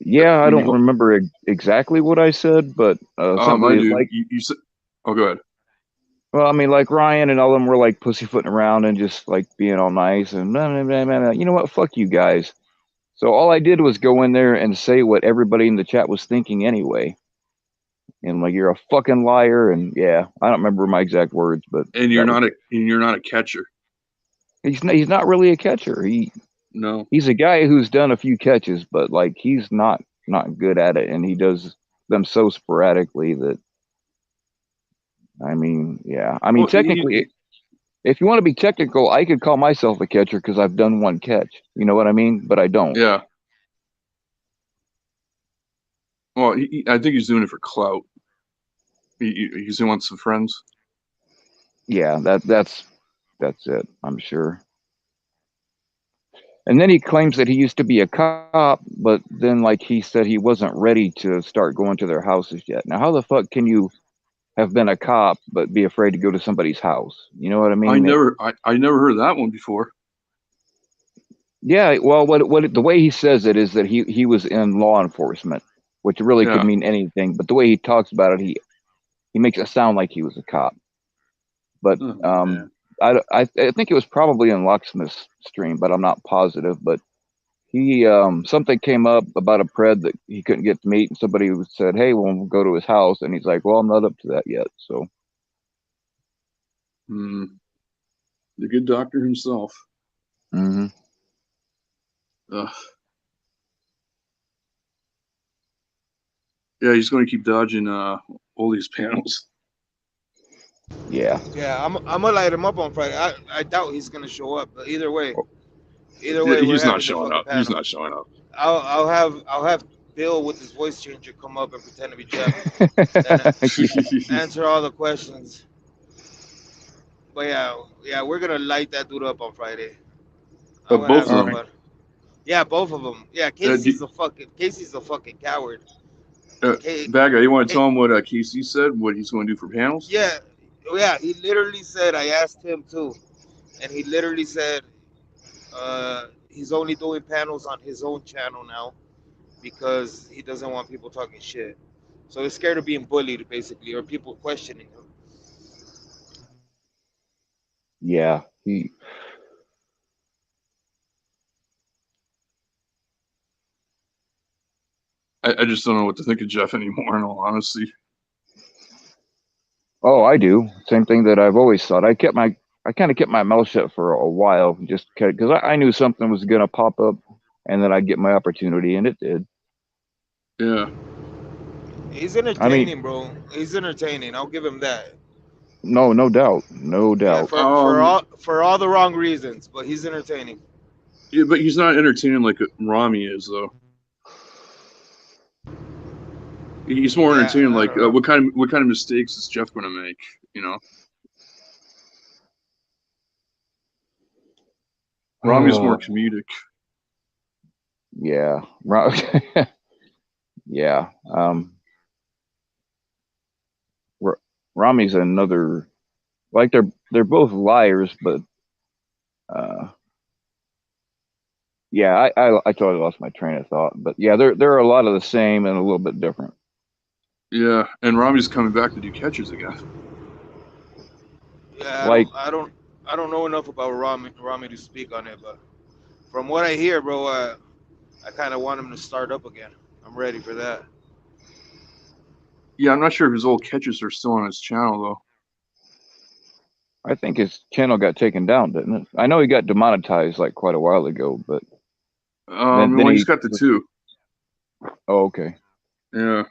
[SPEAKER 1] Yeah, I
[SPEAKER 3] When you
[SPEAKER 1] don't
[SPEAKER 3] go,
[SPEAKER 1] remember exactly what I said, but
[SPEAKER 3] I
[SPEAKER 1] something
[SPEAKER 3] do.
[SPEAKER 1] like,
[SPEAKER 3] You said, oh, go ahead.
[SPEAKER 1] well, I mean, like Ryan and all them were like pussyfooting around and just like being all nice and blah, blah, blah, blah, blah. You know what? Fuck you guys. So all I did was go in there and say what everybody in the chat was thinking anyway. And like, you're a fucking liar. And yeah, I don't remember my exact words, but
[SPEAKER 3] And
[SPEAKER 1] that was it.
[SPEAKER 3] you're not a catcher.
[SPEAKER 1] He's not really a catcher.
[SPEAKER 3] No.
[SPEAKER 1] He's a guy who's done a few catches, but like he's not good at it, and he does them so sporadically that, I mean, yeah. I mean,
[SPEAKER 3] Well,
[SPEAKER 1] technically, if you want to be technical, I could call myself a catcher because I've done one catch. You know what I mean? But I don't.
[SPEAKER 3] yeah. Well, I think he's doing it for clout. He wants some friends.
[SPEAKER 1] Yeah, that's it. I'm sure. And then he claims that he used to be a cop, but then like he said he wasn't ready to start going to their houses yet. Now, how the fuck can you have been a cop but be afraid to go to somebody's house? You know what I mean?
[SPEAKER 3] I never heard that one before.
[SPEAKER 1] Yeah, well, what the way he says it is that he was in law enforcement, which really could
[SPEAKER 3] Yeah.
[SPEAKER 1] mean anything. But the way he talks about it, he makes it sound like he was a cop. But
[SPEAKER 3] Oh, man.
[SPEAKER 1] I think it was probably in Locksmith's stream, but I'm not positive. But he something came up about a pred that he couldn't get to meet, and somebody said, "Hey, we'll go to his house," and he's like, "Well, I'm not up to that yet." So
[SPEAKER 3] The good doctor himself.
[SPEAKER 1] mhm.
[SPEAKER 3] Ugh. Yeah, he's going to keep dodging all these panels.
[SPEAKER 1] Yeah.
[SPEAKER 4] Yeah, I'm gonna light him up on Friday. I doubt he's gonna show up, but either way,
[SPEAKER 3] Yeah,
[SPEAKER 4] we're
[SPEAKER 3] he's
[SPEAKER 4] having
[SPEAKER 3] not
[SPEAKER 4] the
[SPEAKER 3] showing
[SPEAKER 4] fucking
[SPEAKER 3] up. He's
[SPEAKER 4] panel.
[SPEAKER 3] not showing up.
[SPEAKER 4] I'll have Bill with his voice changer come up and pretend to be Jeff and answer all the questions. But yeah, we're gonna light that dude up on Friday. I'm gonna
[SPEAKER 3] Both
[SPEAKER 4] have
[SPEAKER 3] of
[SPEAKER 4] some
[SPEAKER 3] them.
[SPEAKER 4] fun. Yeah, both of them. Yeah, Casey's a fucking coward.
[SPEAKER 3] Bad guy, you want to tell him what Casey said? What he's going to do for panels?
[SPEAKER 4] Yeah, he literally said. I asked him too, and he literally said he's only doing panels on his own channel now because he doesn't want people talking shit. So he's scared of being bullied, basically, or people questioning him.
[SPEAKER 1] Yeah.
[SPEAKER 3] I just don't know what to think of Jeff anymore, in all honesty.
[SPEAKER 1] Oh, I do. Same thing that I've always thought. I kind of kept my mouth shut for a while, just because I knew something was gonna pop up, and then I'd get my opportunity, and it did.
[SPEAKER 3] Yeah.
[SPEAKER 4] He's entertaining, bro. He's entertaining. I'll give him that.
[SPEAKER 1] No doubt, no
[SPEAKER 4] Yeah,
[SPEAKER 1] doubt.
[SPEAKER 4] for all the wrong reasons, but he's entertaining.
[SPEAKER 3] Yeah, but he's not entertaining like Rami is, though. He's more entertaining. Like, what kind of mistakes is Jeff going to make? You know, Rami's more comedic.
[SPEAKER 1] Yeah, yeah. Rami's another. Like they're both liars, but yeah, I totally lost my train of thought. But yeah, they're a lot of the same and a little bit different.
[SPEAKER 3] Yeah, and Rami's coming back to do catches again.
[SPEAKER 4] Yeah,
[SPEAKER 1] Like,
[SPEAKER 4] I don't know enough about Rami to speak on it, but from what I hear, bro, I kind of want him to start up again. I'm ready for that.
[SPEAKER 3] Yeah, I'm not sure if his old catches are still on his channel though.
[SPEAKER 1] I think his channel got taken down, didn't it? I know he got demonetized like quite a while ago, but
[SPEAKER 3] then he's got the two.
[SPEAKER 1] Oh, okay.
[SPEAKER 3] Yeah.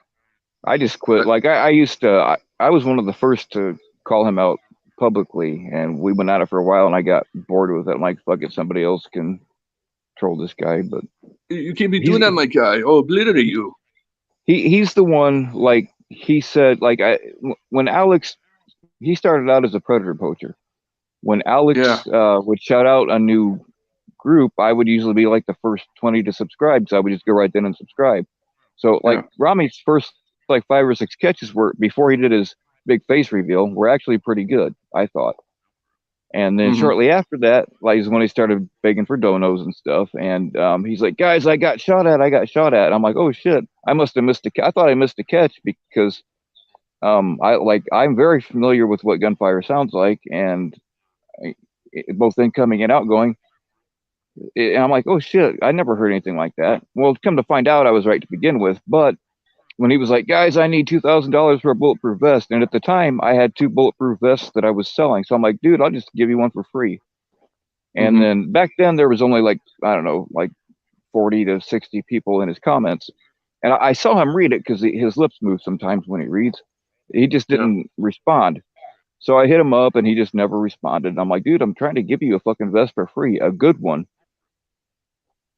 [SPEAKER 1] I just quit. Like I used to. I was one of the first to call him out publicly, and we went at it for a while, and I got bored with it. I'm like, fuck it, somebody else can troll this guy. But
[SPEAKER 3] you can't be doing that, my guy. Oh, obliterate you.
[SPEAKER 1] He's the one. Like he said, like when Alex, he started out as a predator poacher. When Alex would shout out a new group, I would usually be like the first 20 to subscribe, so I would just go right then and subscribe. So like Rami's first like 5 or 6 catches were before he did his big face reveal were actually pretty good, I thought. And then
[SPEAKER 3] Mhm.
[SPEAKER 1] shortly after that, like, is when he started begging for donos and stuff. And he's like, "Guys, I got shot at. I got shot at." I'm like, "Oh shit! I must have missed I thought I missed a catch because I'm very familiar with what gunfire sounds like, and both incoming and outgoing. And I'm like, oh shit, I never heard anything like that. Well, come to find out, I was right to begin with. But when he was like, guys, I need $2,000 for a bulletproof vest, and at the time I had 2 bulletproof vests that I was selling, so I'm like, dude, I'll just give you one for free. And
[SPEAKER 3] Mhm.
[SPEAKER 1] then back then there was only like, I don't know, like 40 to 60 people in his comments, and I saw him read it because his lips move sometimes when he reads. He just
[SPEAKER 3] Yeah.
[SPEAKER 1] didn't respond. So I hit him up and he just never responded. And I'm like, dude, I'm trying to give you a fucking vest for free, a good one.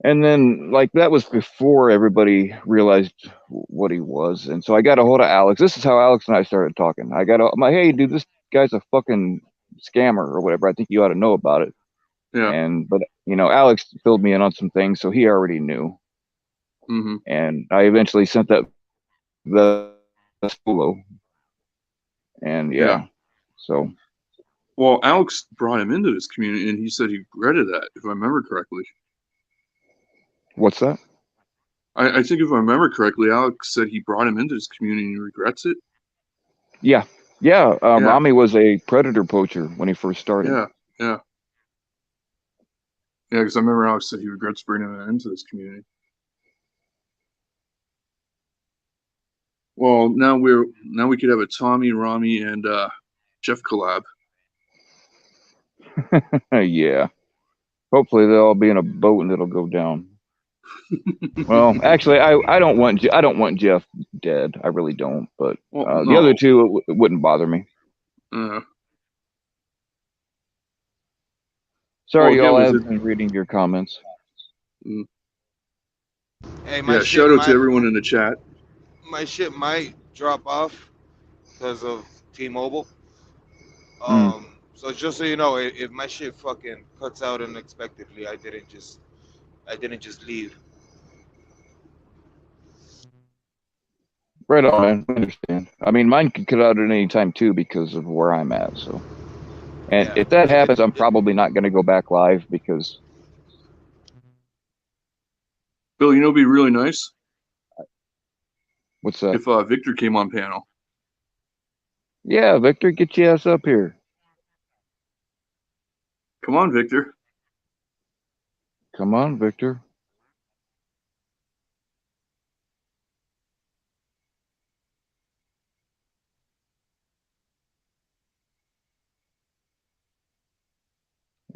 [SPEAKER 1] And then, like, that was before everybody realized what he was. And so I got a hold of Alex. This is how Alex and I started talking. I'm like, hey, dude, this guy's a fucking scammer or whatever. I think you ought to know about it.
[SPEAKER 3] Yeah.
[SPEAKER 1] But Alex filled me in on some things, so he already knew.
[SPEAKER 3] Mhm.
[SPEAKER 1] And I eventually sent that the solo. And
[SPEAKER 3] Yeah.
[SPEAKER 1] yeah, so
[SPEAKER 3] Well, Alex brought him into this community, and he said he regretted that, if I remember correctly.
[SPEAKER 1] what's that?
[SPEAKER 3] I think if I remember correctly, Alex said he brought him into this community and he regrets it.
[SPEAKER 1] Yeah, yeah.
[SPEAKER 3] Yeah.
[SPEAKER 1] Rami was a predator poacher when he first started.
[SPEAKER 3] Yeah. Yeah. Yeah, because I remember Alex said he regrets bringing him into this community. Well, now we could have a Tommy, Rami, and Jeff collab.
[SPEAKER 1] Yeah. Hopefully they'll all be in a boat and it'll go down. Well, actually, I don't want Jeff dead. I really don't. But
[SPEAKER 3] Well,
[SPEAKER 1] the other
[SPEAKER 3] no.
[SPEAKER 1] two, it wouldn't bother me. Sorry,
[SPEAKER 3] Well,
[SPEAKER 1] y'all. I
[SPEAKER 3] again,
[SPEAKER 1] haven't been reading your comments.
[SPEAKER 4] Hey, my
[SPEAKER 3] yeah,
[SPEAKER 4] shit
[SPEAKER 3] shout out
[SPEAKER 4] might
[SPEAKER 3] to everyone in the chat.
[SPEAKER 4] my shit might drop off because of T-Mobile.
[SPEAKER 1] Mm.
[SPEAKER 4] So just so you know, if my shit fucking cuts out unexpectedly, I didn't just leave.
[SPEAKER 1] Right on, man. I understand. I mean, mine could cut out at any time too because of where I'm at. So, and
[SPEAKER 4] Yeah.
[SPEAKER 1] if that
[SPEAKER 4] It,
[SPEAKER 1] happens, I'm
[SPEAKER 4] it,
[SPEAKER 1] probably not going to go back live because
[SPEAKER 3] Bill, it'd be really nice
[SPEAKER 1] what's that?
[SPEAKER 3] if Victor came on panel.
[SPEAKER 1] Yeah, Victor, get your ass up here.
[SPEAKER 3] Come on, Victor.
[SPEAKER 1] Come on, Victor.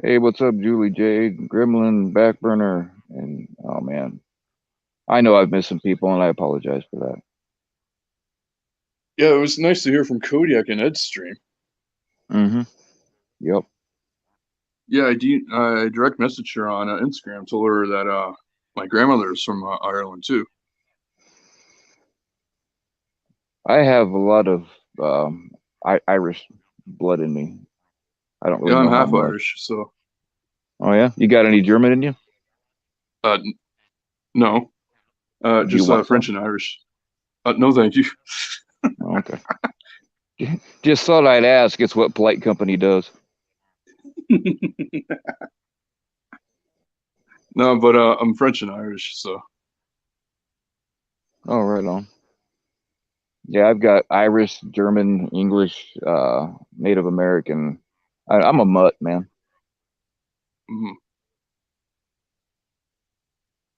[SPEAKER 1] Hey, what's up, Julie Jade, Gremlin, Backburner, and oh man, I know I've missed some people, and I apologize for that.
[SPEAKER 3] Yeah, it was nice to hear from Kodiak and Ed's stream.
[SPEAKER 1] Mm-hmm. Yep.
[SPEAKER 3] Yeah, I direct messaged her on Instagram, told her that my grandmother is from Ireland too.
[SPEAKER 1] I have a lot of Irish blood in me. I don't really
[SPEAKER 3] Yeah, I'm
[SPEAKER 1] know how
[SPEAKER 3] half
[SPEAKER 1] much.
[SPEAKER 3] Irish, so.
[SPEAKER 1] Oh yeah, you got any German in you?
[SPEAKER 3] No,
[SPEAKER 1] Do you
[SPEAKER 3] just
[SPEAKER 1] want
[SPEAKER 3] French
[SPEAKER 1] some?
[SPEAKER 3] and Irish. No, thank you.
[SPEAKER 1] Oh, okay. Just thought I'd ask. It's what polite company does.
[SPEAKER 3] No, but I'm French and Irish, so.
[SPEAKER 1] Oh, right on. Yeah, I've got Irish, German, English, Native American. I'm a mutt, man.
[SPEAKER 3] Mhm.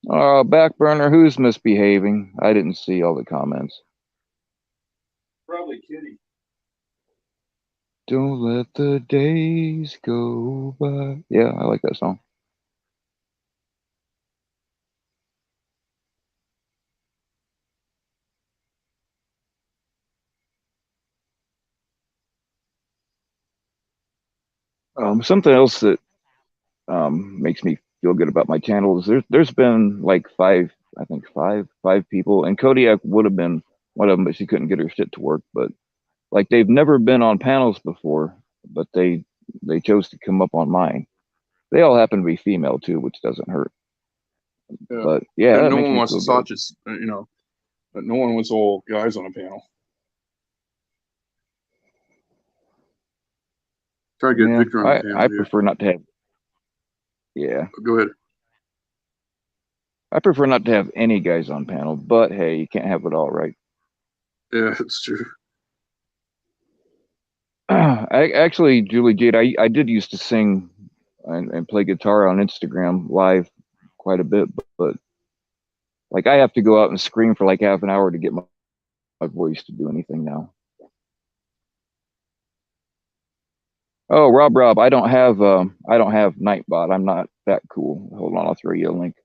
[SPEAKER 1] Backburner, who's misbehaving? I didn't see all the comments.
[SPEAKER 3] Probably Kitty.
[SPEAKER 1] Don't let the days go by. Yeah, I like that song. Something else that makes me feel good about my channel is there's been like five people, and Kodiak would have been one of them, but she couldn't get her shit to work. But like they've never been on panels before, but they chose to come up on mine. They all happen to be female too, which doesn't hurt.
[SPEAKER 3] Yeah.
[SPEAKER 1] But yeah, that
[SPEAKER 3] No
[SPEAKER 1] makes
[SPEAKER 3] one
[SPEAKER 1] me
[SPEAKER 3] wants
[SPEAKER 1] feel
[SPEAKER 3] to
[SPEAKER 1] good.
[SPEAKER 3] talk just, but no one wants all guys on a panel. Try to get
[SPEAKER 1] Yeah,
[SPEAKER 3] Victor on the panel
[SPEAKER 1] I
[SPEAKER 3] here.
[SPEAKER 1] prefer not to have. Yeah,
[SPEAKER 3] Go ahead.
[SPEAKER 1] I prefer not to have any guys on panel, but hey, you can't have it all, right?
[SPEAKER 3] Yeah, it's true.
[SPEAKER 1] Actually, Julie Jade, I did used to sing and play guitar on Instagram live quite a bit, but like I have to go out and scream for like half an hour to get my voice to do anything now. Oh, Rob, I don't have Nightbot. I'm not that cool. Hold on, I'll throw you a link.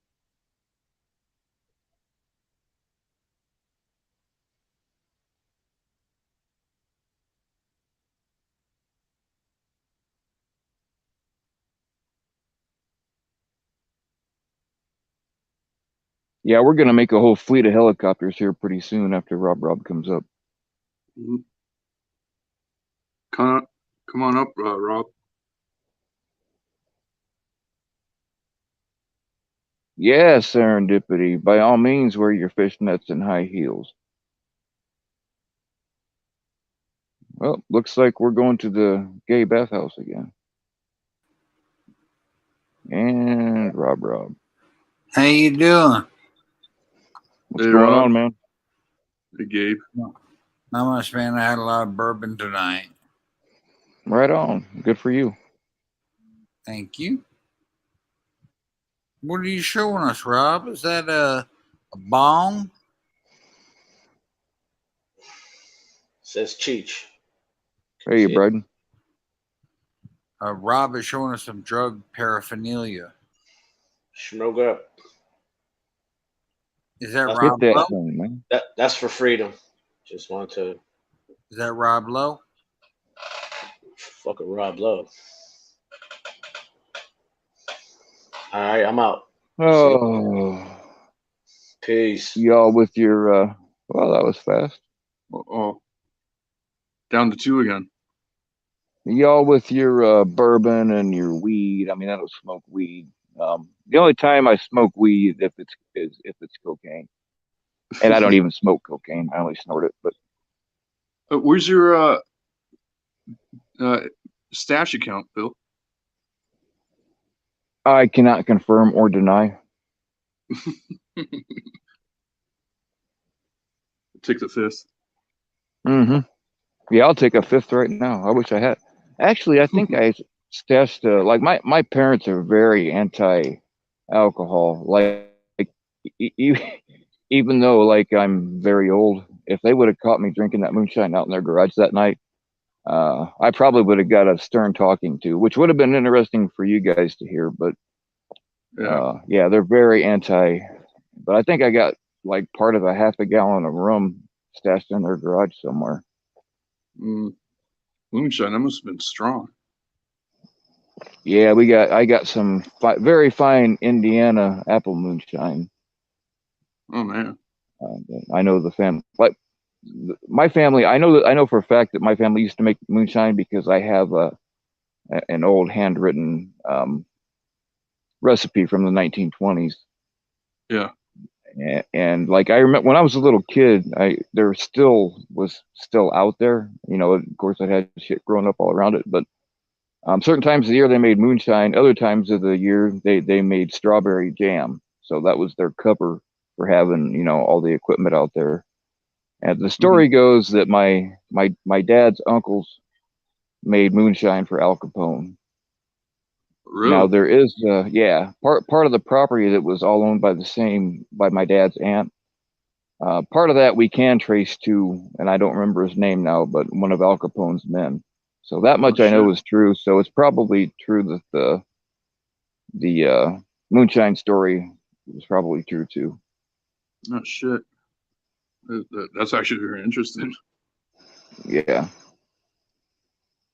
[SPEAKER 1] Yeah, we're gonna make a whole fleet of helicopters here pretty soon after Rob comes up.
[SPEAKER 3] Mhm. Come on up, Rob.
[SPEAKER 1] Yeah, serendipity. By all means, wear your fishnets and high heels. Well, looks like we're going to the gay bathhouse again. And Rob.
[SPEAKER 5] How you doing?
[SPEAKER 1] What's
[SPEAKER 3] Hey,
[SPEAKER 1] going
[SPEAKER 3] Rob.
[SPEAKER 1] on, man?
[SPEAKER 3] Hey, Gabe.
[SPEAKER 5] Not much, man. I had a lot of bourbon tonight.
[SPEAKER 1] Right on. Good for you.
[SPEAKER 5] Thank you. What are you showing us, Rob? Is that a bong?
[SPEAKER 6] Says Cheech.
[SPEAKER 1] Hey,
[SPEAKER 6] Shit.
[SPEAKER 1] Bryden.
[SPEAKER 5] Rob is showing us some drug paraphernalia.
[SPEAKER 6] Smoke up.
[SPEAKER 5] Is that
[SPEAKER 6] Get
[SPEAKER 5] Rob
[SPEAKER 1] Get that
[SPEAKER 5] Lowe?
[SPEAKER 1] thing, man.
[SPEAKER 6] That's for freedom. Just want to
[SPEAKER 5] Is that Rob Lowe?
[SPEAKER 6] fucking Rob Lowe. All right, I'm out.
[SPEAKER 1] Oh,
[SPEAKER 6] Peace.
[SPEAKER 1] y'all with your well, that was fast.
[SPEAKER 3] Oh, down to 2 again.
[SPEAKER 1] Y'all with your bourbon and your weed. I mean, I don't smoke weed. The only time I smoke weed if it's cocaine, and I don't even smoke cocaine. I only snort it. But
[SPEAKER 3] Where's your stash account, Bill?
[SPEAKER 1] I cannot confirm or deny.
[SPEAKER 3] Take the fifth.
[SPEAKER 1] Mm-hmm. Yeah, I'll take a fifth right now. I wish I had. Actually, I think I stashed. Like my parents are very anti-alcohol. Even though like I'm very old, if they would have caught me drinking that moonshine out in their garage that night, I probably would have got a stern talking to, which would have been interesting for you guys to hear. But yeah, they're very anti. But I think I got like part of a half a gallon of rum stashed in their garage somewhere.
[SPEAKER 3] Moonshine, that must have been strong.
[SPEAKER 1] Yeah, I got some very fine Indiana apple moonshine.
[SPEAKER 3] Oh man.
[SPEAKER 1] I know the family, like my family. I know for a fact that my family used to make moonshine because I have an old handwritten recipe from the 1920s.
[SPEAKER 3] Yeah.
[SPEAKER 1] And like I remember when I was a little kid, there was still out there. You know, of course, I had shit growing up all around it, but certain times of the year they made moonshine. Other times of the year they made strawberry jam. So that was their cover for having all the equipment out there. And the story goes that my dad's uncles made moonshine for Al Capone.
[SPEAKER 3] Really?
[SPEAKER 1] Now there is part of the property that was all owned by my dad's aunt. Part of that we can trace to, and I don't remember his name now, but one of Al Capone's men. So that much I know is true. So it's probably true that the moonshine story was probably true too.
[SPEAKER 3] Oh shit. That's actually very interesting.
[SPEAKER 1] Yeah.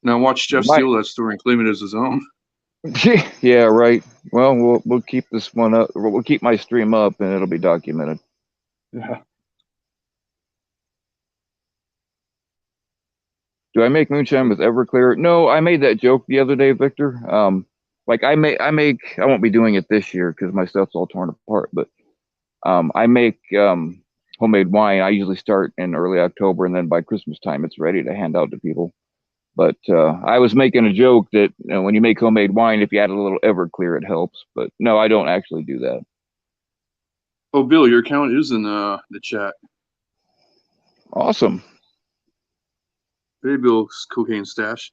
[SPEAKER 3] Now watch Jeff steal that story and claim it as his own.
[SPEAKER 1] Yeah, right. Well, we'll keep this one up. We'll keep my stream up, and it'll be documented.
[SPEAKER 3] Yeah.
[SPEAKER 1] Do I make moonshine with Everclear? No, I made that joke the other day, Victor. Like I won't be doing it this year because my stuff's all torn apart. But I make homemade wine. I usually start in early October, and then by Christmas time, it's ready to hand out to people. But I was making a joke that when you make homemade wine, if you add a little Everclear, it helps. But no, I don't actually do that.
[SPEAKER 3] Oh, Bill, your account is in the chat.
[SPEAKER 1] Awesome.
[SPEAKER 3] Hey, Bill's cocaine stash.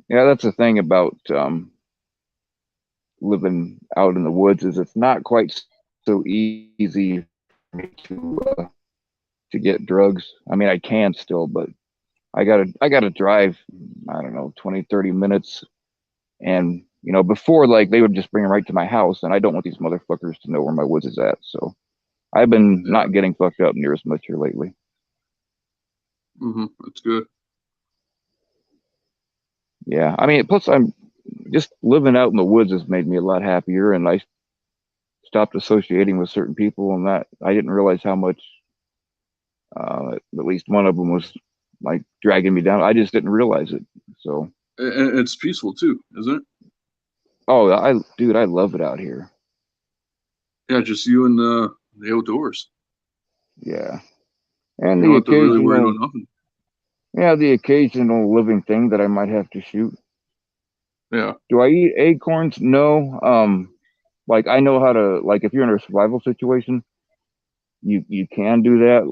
[SPEAKER 1] Yeah, that's the thing about living out in the woods is it's not quite so easy for me to get drugs. I mean, I can still, but I gotta drive, I don't know, 20, 30 minutes. And, before, like, they would just bring them right to my house, and I don't want these motherfuckers to know where my woods is at. So I've been not getting fucked up near as much here lately.
[SPEAKER 3] That's good.
[SPEAKER 1] Yeah. I mean, plus I'm just living out in the woods has made me a lot happier, and I stopped associating with certain people, and that I didn't realize how much at least one of them was like dragging me down. I just didn't realize it. So
[SPEAKER 3] And it's peaceful too, isn't it?
[SPEAKER 1] oh, dude, I love it out here.
[SPEAKER 3] Yeah, just you and the outdoors.
[SPEAKER 1] Yeah. And
[SPEAKER 3] You
[SPEAKER 1] the
[SPEAKER 3] don't have to really worry
[SPEAKER 1] occasional,
[SPEAKER 3] about nothing.
[SPEAKER 1] yeah, the occasional living thing that I might have to shoot.
[SPEAKER 3] Yeah.
[SPEAKER 1] Do I eat acorns? No. Like I know how to, like, if you're in a survival situation, you can do that.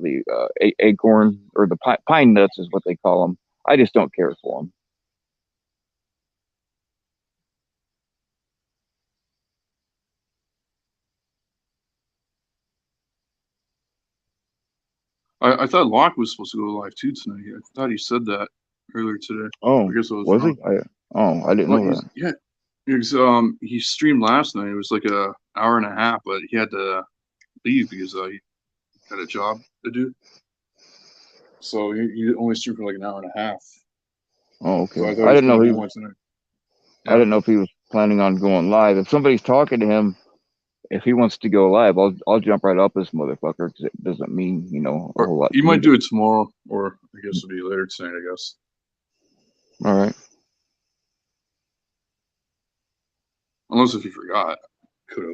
[SPEAKER 1] The acorn or the pine nuts is what they call them. I just don't care for them.
[SPEAKER 3] I thought Locke was supposed to go live too tonight. I thought he said that earlier today.
[SPEAKER 1] Oh,
[SPEAKER 3] I guess I was
[SPEAKER 1] was
[SPEAKER 3] wrong.
[SPEAKER 1] he? I didn't
[SPEAKER 3] Well,
[SPEAKER 1] know that.
[SPEAKER 3] yeah, because he streamed last night. It was like a hour and a half, but he had to leave because he had a job to do. So he only streamed for like an hour and a half.
[SPEAKER 1] Oh, okay.
[SPEAKER 3] So I
[SPEAKER 1] I
[SPEAKER 3] thought he was
[SPEAKER 1] didn't know
[SPEAKER 3] going
[SPEAKER 1] he.
[SPEAKER 3] to go on tonight.
[SPEAKER 1] I didn't know if he was planning on going live. If somebody's talking to him, if he wants to go live, I'll jump right up this motherfucker because it doesn't mean a
[SPEAKER 3] Or
[SPEAKER 1] whole lot.
[SPEAKER 3] you
[SPEAKER 1] to
[SPEAKER 3] might
[SPEAKER 1] me.
[SPEAKER 3] do it tomorrow, or I guess it'll be later tonight. I guess.
[SPEAKER 1] All right.
[SPEAKER 3] Unless if you forgot, could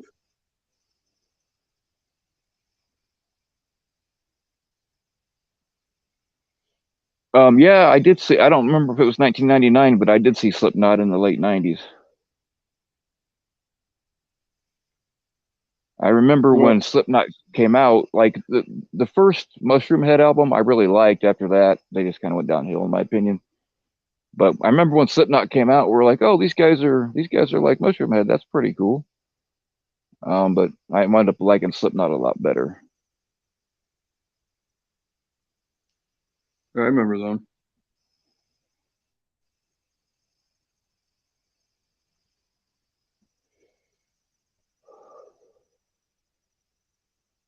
[SPEAKER 3] have.
[SPEAKER 1] Yeah, I did see. I don't remember if it was 1999, but I did see Slipknot in the late 90s. I remember
[SPEAKER 3] Well,
[SPEAKER 1] when Slipknot came out, like the first Mushroom Head album, I really liked. After that, they just kind of went downhill, in my opinion. But I remember when Slipknot came out, we are like, oh, these guys are like Mushroom Head. That's pretty cool. But I wound up liking Slipknot a lot better.
[SPEAKER 3] I remember them.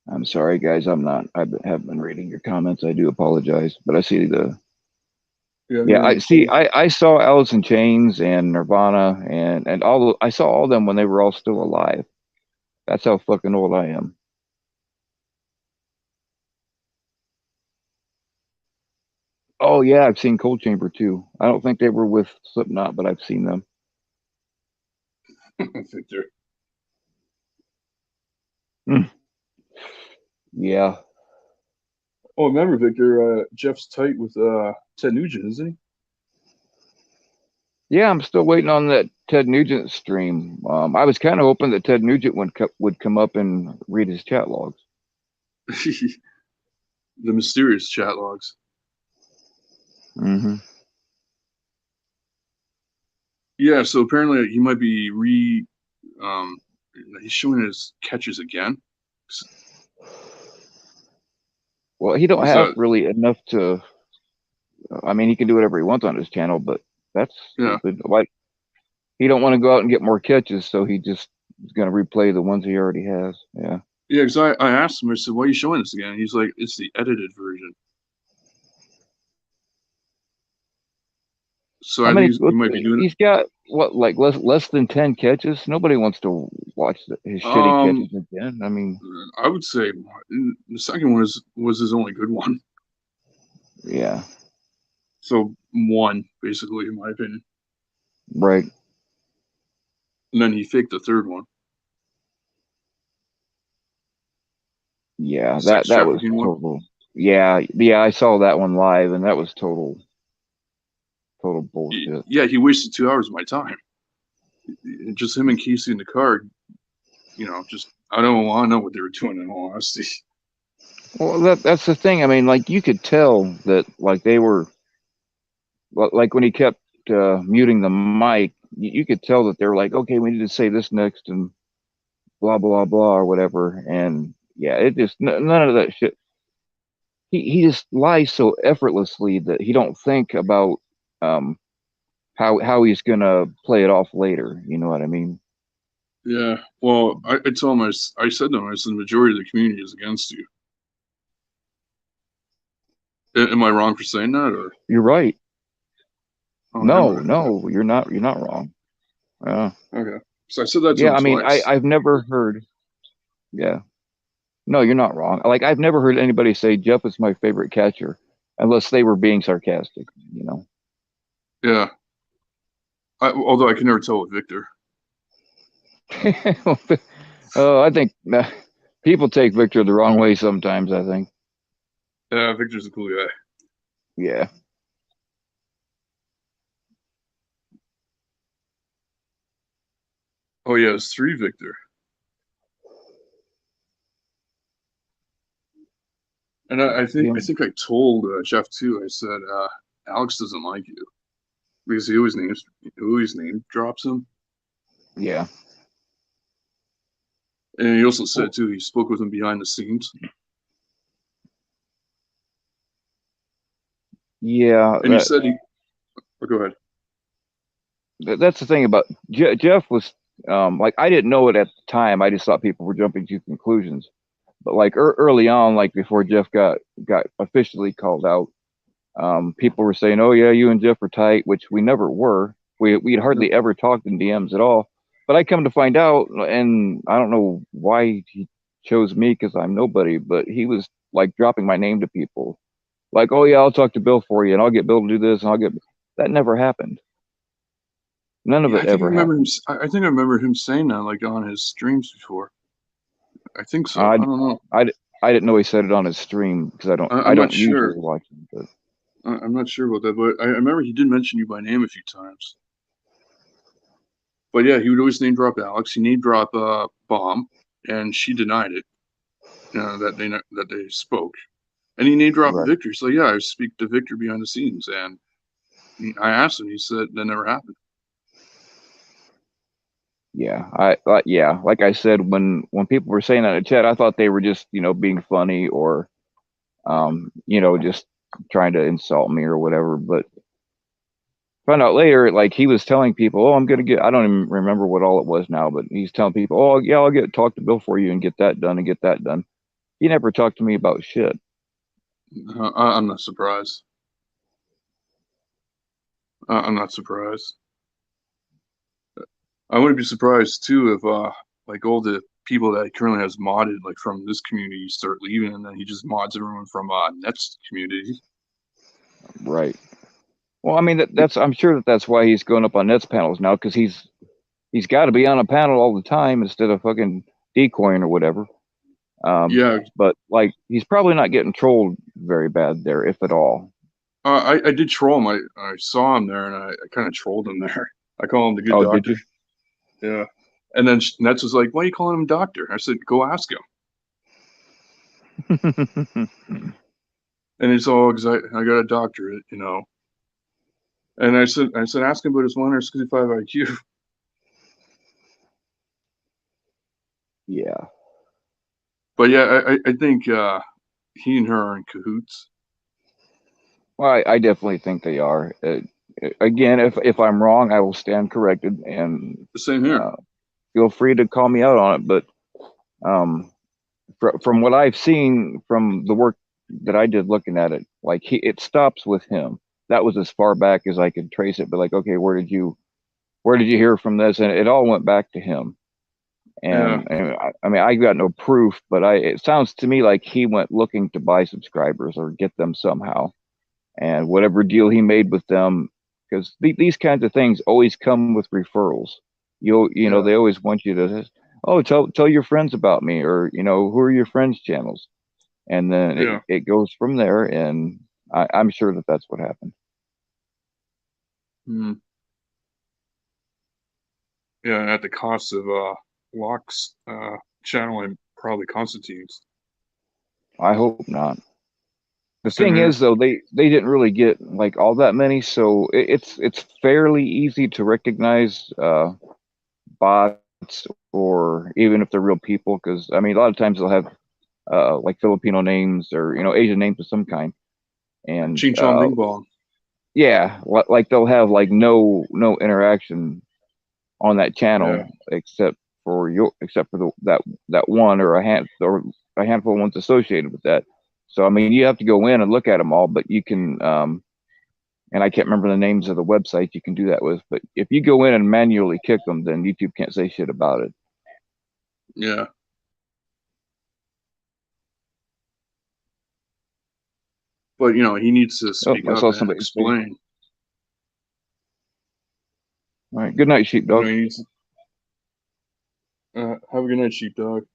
[SPEAKER 1] I'm sorry, guys. I haven't been reading your comments. I do apologize, but I see the. Yeah, I see. I saw Alice in Chains and Nirvana and all. I saw all of them when they were all still alive. That's how fucking old I am. Oh yeah, I've seen Cold Chamber too. I don't think they were with Slipknot, but I've seen them.
[SPEAKER 3] Victor.
[SPEAKER 1] Yeah.
[SPEAKER 3] Oh, remember Victor? Jeff's tight with Ted Nugent, isn't he?
[SPEAKER 1] Yeah, I'm still waiting on that Ted Nugent stream. I was kind of hoping that Ted Nugent would come up and read his chat logs.
[SPEAKER 3] The mysterious chat logs.
[SPEAKER 1] Mm-hmm.
[SPEAKER 3] Yeah, so apparently he might be he's showing his catches again.
[SPEAKER 1] Well, he don't have really enough to. I mean, he can do whatever he wants on his channel, but that's stupid. Like, he don't want to go out and get more catches, so he just is going to replay the ones he already has. Yeah.
[SPEAKER 3] Yeah, because I asked him, I said, why are you showing this again? He's like, it's the edited version. So I think he might be doing it.
[SPEAKER 1] He's got what, like less than 10 catches. Nobody wants to watch his shitty catches again. I mean,
[SPEAKER 3] I would say the second one was his only good one.
[SPEAKER 1] Yeah.
[SPEAKER 3] So one, basically, in my opinion.
[SPEAKER 1] Right.
[SPEAKER 3] And then he faked the third one.
[SPEAKER 1] Yeah,
[SPEAKER 3] Sex
[SPEAKER 1] that was
[SPEAKER 3] trafficking one.
[SPEAKER 1] total. Yeah, I saw that one live, and that was total bullshit.
[SPEAKER 3] Yeah, he wasted 2 hours of my time. Just him and Casey in the car. Just I don't want to know what they were doing in all honesty.
[SPEAKER 1] Well, that's the thing. I mean, like you could tell that like they were like when he kept muting the mic, you could tell that they were like, okay, we need to say this next and blah blah blah or whatever. And yeah, it just none of that shit. He just lies so effortlessly that he don't think about um how he's gonna play it off later. You know what I mean?
[SPEAKER 3] Yeah. Well, I told him I said to him, I said the majority of the community is against you. Am I wrong for saying that, or?
[SPEAKER 1] You're right.
[SPEAKER 3] Oh,
[SPEAKER 1] No,
[SPEAKER 3] never mind.
[SPEAKER 1] no, you're not. You're not wrong.
[SPEAKER 3] Okay. So I said that to
[SPEAKER 1] Yeah,
[SPEAKER 3] him
[SPEAKER 1] I mean,
[SPEAKER 3] twice.
[SPEAKER 1] I've never heard. Yeah, no, you're not wrong. Like I've never heard anybody say Jeff is my favorite catcher, unless they were being sarcastic. You know.
[SPEAKER 3] Yeah. Although I can never tell with Victor.
[SPEAKER 1] Oh, I think people take Victor the wrong way sometimes. I think.
[SPEAKER 3] Yeah, Victor's a cool guy.
[SPEAKER 1] Yeah.
[SPEAKER 3] Oh yeah, it's 3 Victor. And I think I told Jeff too. I said Alex doesn't like you because he always name drops him.
[SPEAKER 1] Yeah.
[SPEAKER 3] And he also said too he spoke with him behind the scenes.
[SPEAKER 1] Yeah.
[SPEAKER 3] And he said go ahead.
[SPEAKER 1] That's the thing about Jeff was like I didn't know it at the time. I just thought people were jumping to conclusions. But like early on, like before Jeff got officially called out, people were saying, "Oh yeah, you and Jeff are tight," which we never were. We'd hardly ever talked in DMs at all. But I come to find out, and I don't know why he chose me because I'm nobody. But he was like dropping my name to people, like, "Oh yeah, I'll talk to Bill for you, and I'll get Bill to do this, and I'll get." That never happened. None of it ever happened.
[SPEAKER 3] I think I remember him saying that like on his streams before. I think so. I don't know.
[SPEAKER 1] I didn't know he said it on his stream because I
[SPEAKER 3] I'm
[SPEAKER 1] don't
[SPEAKER 3] not sure.
[SPEAKER 1] usually watch him. But
[SPEAKER 3] I'm not sure about that, but I remember he did mention you by name a few times. But yeah, he would always name drop Alex. He name drop Bomb, and she denied it. That they spoke, and he name dropped
[SPEAKER 1] right.
[SPEAKER 3] Victor. So yeah, I speak to Victor behind the scenes, and I asked him. He said that never happened.
[SPEAKER 1] Yeah, yeah, like I said, when people were saying that in chat, I thought they were just being funny or just trying to insult me or whatever. But found out later, like he was telling people, "Oh, I'm gonna get." I don't even remember what all it was now, but he's telling people, "Oh, yeah, I'll talk to Bill for you and get that done and get that done." He never talked to me about shit.
[SPEAKER 3] I'm not surprised. I'm not surprised. I wouldn't be surprised too if like all the people that he currently has modded like from this community start leaving, and then he just mods everyone from Nets community.
[SPEAKER 1] Right. Well, I mean I'm sure that's why he's going up on Nets panels now, because he's got to be on a panel all the time instead of fucking decoying or whatever.
[SPEAKER 3] Yeah.
[SPEAKER 1] But like he's probably not getting trolled very bad there, if at all.
[SPEAKER 3] I did troll him. I saw him there, and I kind of trolled him there. I call him the good doctor.
[SPEAKER 1] Did you?
[SPEAKER 3] Yeah. And then Nets was like, "Why are you calling him doctor?" I said, "Go ask him." And he's all excited. I got a doctorate, And I said, ask him about his 165 IQ.
[SPEAKER 1] Yeah.
[SPEAKER 3] But yeah, I think he and her are in cahoots.
[SPEAKER 1] Well, I definitely think they are. Again, if I'm wrong, I will stand corrected, and
[SPEAKER 3] The same here.
[SPEAKER 1] Feel free to call me out on it. But from what I've seen from the work that I did looking at it, like it stops with him. That was as far back as I could trace it. But like, okay, where did you hear from this? And it all went back to him. And I mean, I got no proof, but it sounds to me like he went looking to buy subscribers or get them somehow. And whatever deal he made with them, because these kinds of things always come with referrals. They always want you to, oh, tell your friends about me, or who are your friends' channels, and then
[SPEAKER 3] Yeah.
[SPEAKER 1] it goes from there. And I'm sure that that's what happened.
[SPEAKER 3] Hmm. Yeah, and at the cost of Locke's channel and probably Constantine's.
[SPEAKER 1] I hope not. The
[SPEAKER 3] Same
[SPEAKER 1] thing
[SPEAKER 3] here.
[SPEAKER 1] is, though, they didn't really get like all that many, so it's fairly easy to recognize bots, or even if they're real people, because I mean, a lot of times they'll have like Filipino names, or Asian names of some kind, and
[SPEAKER 3] Ching Chong Bing Bong.
[SPEAKER 1] yeah, like they'll have like no interaction on that channel,
[SPEAKER 3] Yeah.
[SPEAKER 1] except for that one, or a handful of ones associated with that. So I mean, you have to go in and look at them all, but you can and I can't remember the names of the websites you can do that with, but if you go in and manually kick them, then YouTube can't say shit about it.
[SPEAKER 3] Yeah. But he needs to
[SPEAKER 1] Oh,
[SPEAKER 3] speak
[SPEAKER 1] I
[SPEAKER 3] up
[SPEAKER 1] saw
[SPEAKER 3] and
[SPEAKER 1] somebody say,
[SPEAKER 3] explain.
[SPEAKER 1] all right, good night, sheepdog.
[SPEAKER 3] He needs have a good night, sheepdog.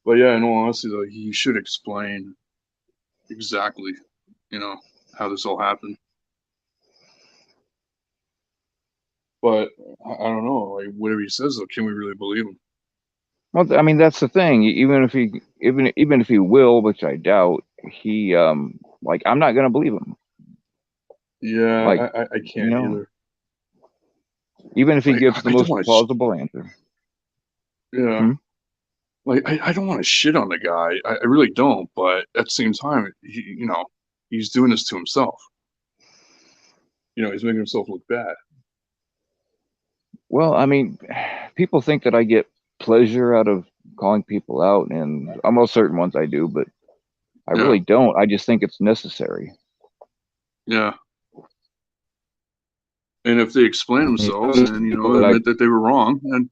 [SPEAKER 3] But yeah, in all honesty, though, he should explain exactly, how this all happened. But I don't know, like whatever he says, though, can we really believe him?
[SPEAKER 1] Well, I mean, that's the thing. Even if he will, which I doubt, he like, I'm not gonna believe him.
[SPEAKER 3] Yeah,
[SPEAKER 1] Like,
[SPEAKER 3] I can't either.
[SPEAKER 1] even if he
[SPEAKER 3] Like,
[SPEAKER 1] gives the
[SPEAKER 3] I don't
[SPEAKER 1] most
[SPEAKER 3] want to.
[SPEAKER 1] plausible answer.
[SPEAKER 3] Yeah.
[SPEAKER 1] Hmm?
[SPEAKER 3] Like I don't want to shit on the guy. I really don't. But at the same time, he's doing this to himself. He's making himself look bad.
[SPEAKER 1] Well, I mean, people think that I get pleasure out of calling people out, and almost certain ones I do, but I
[SPEAKER 3] Yeah.
[SPEAKER 1] really don't. I just think it's necessary.
[SPEAKER 3] Yeah. And if they explain themselves and
[SPEAKER 1] People that
[SPEAKER 3] admit that they were wrong, and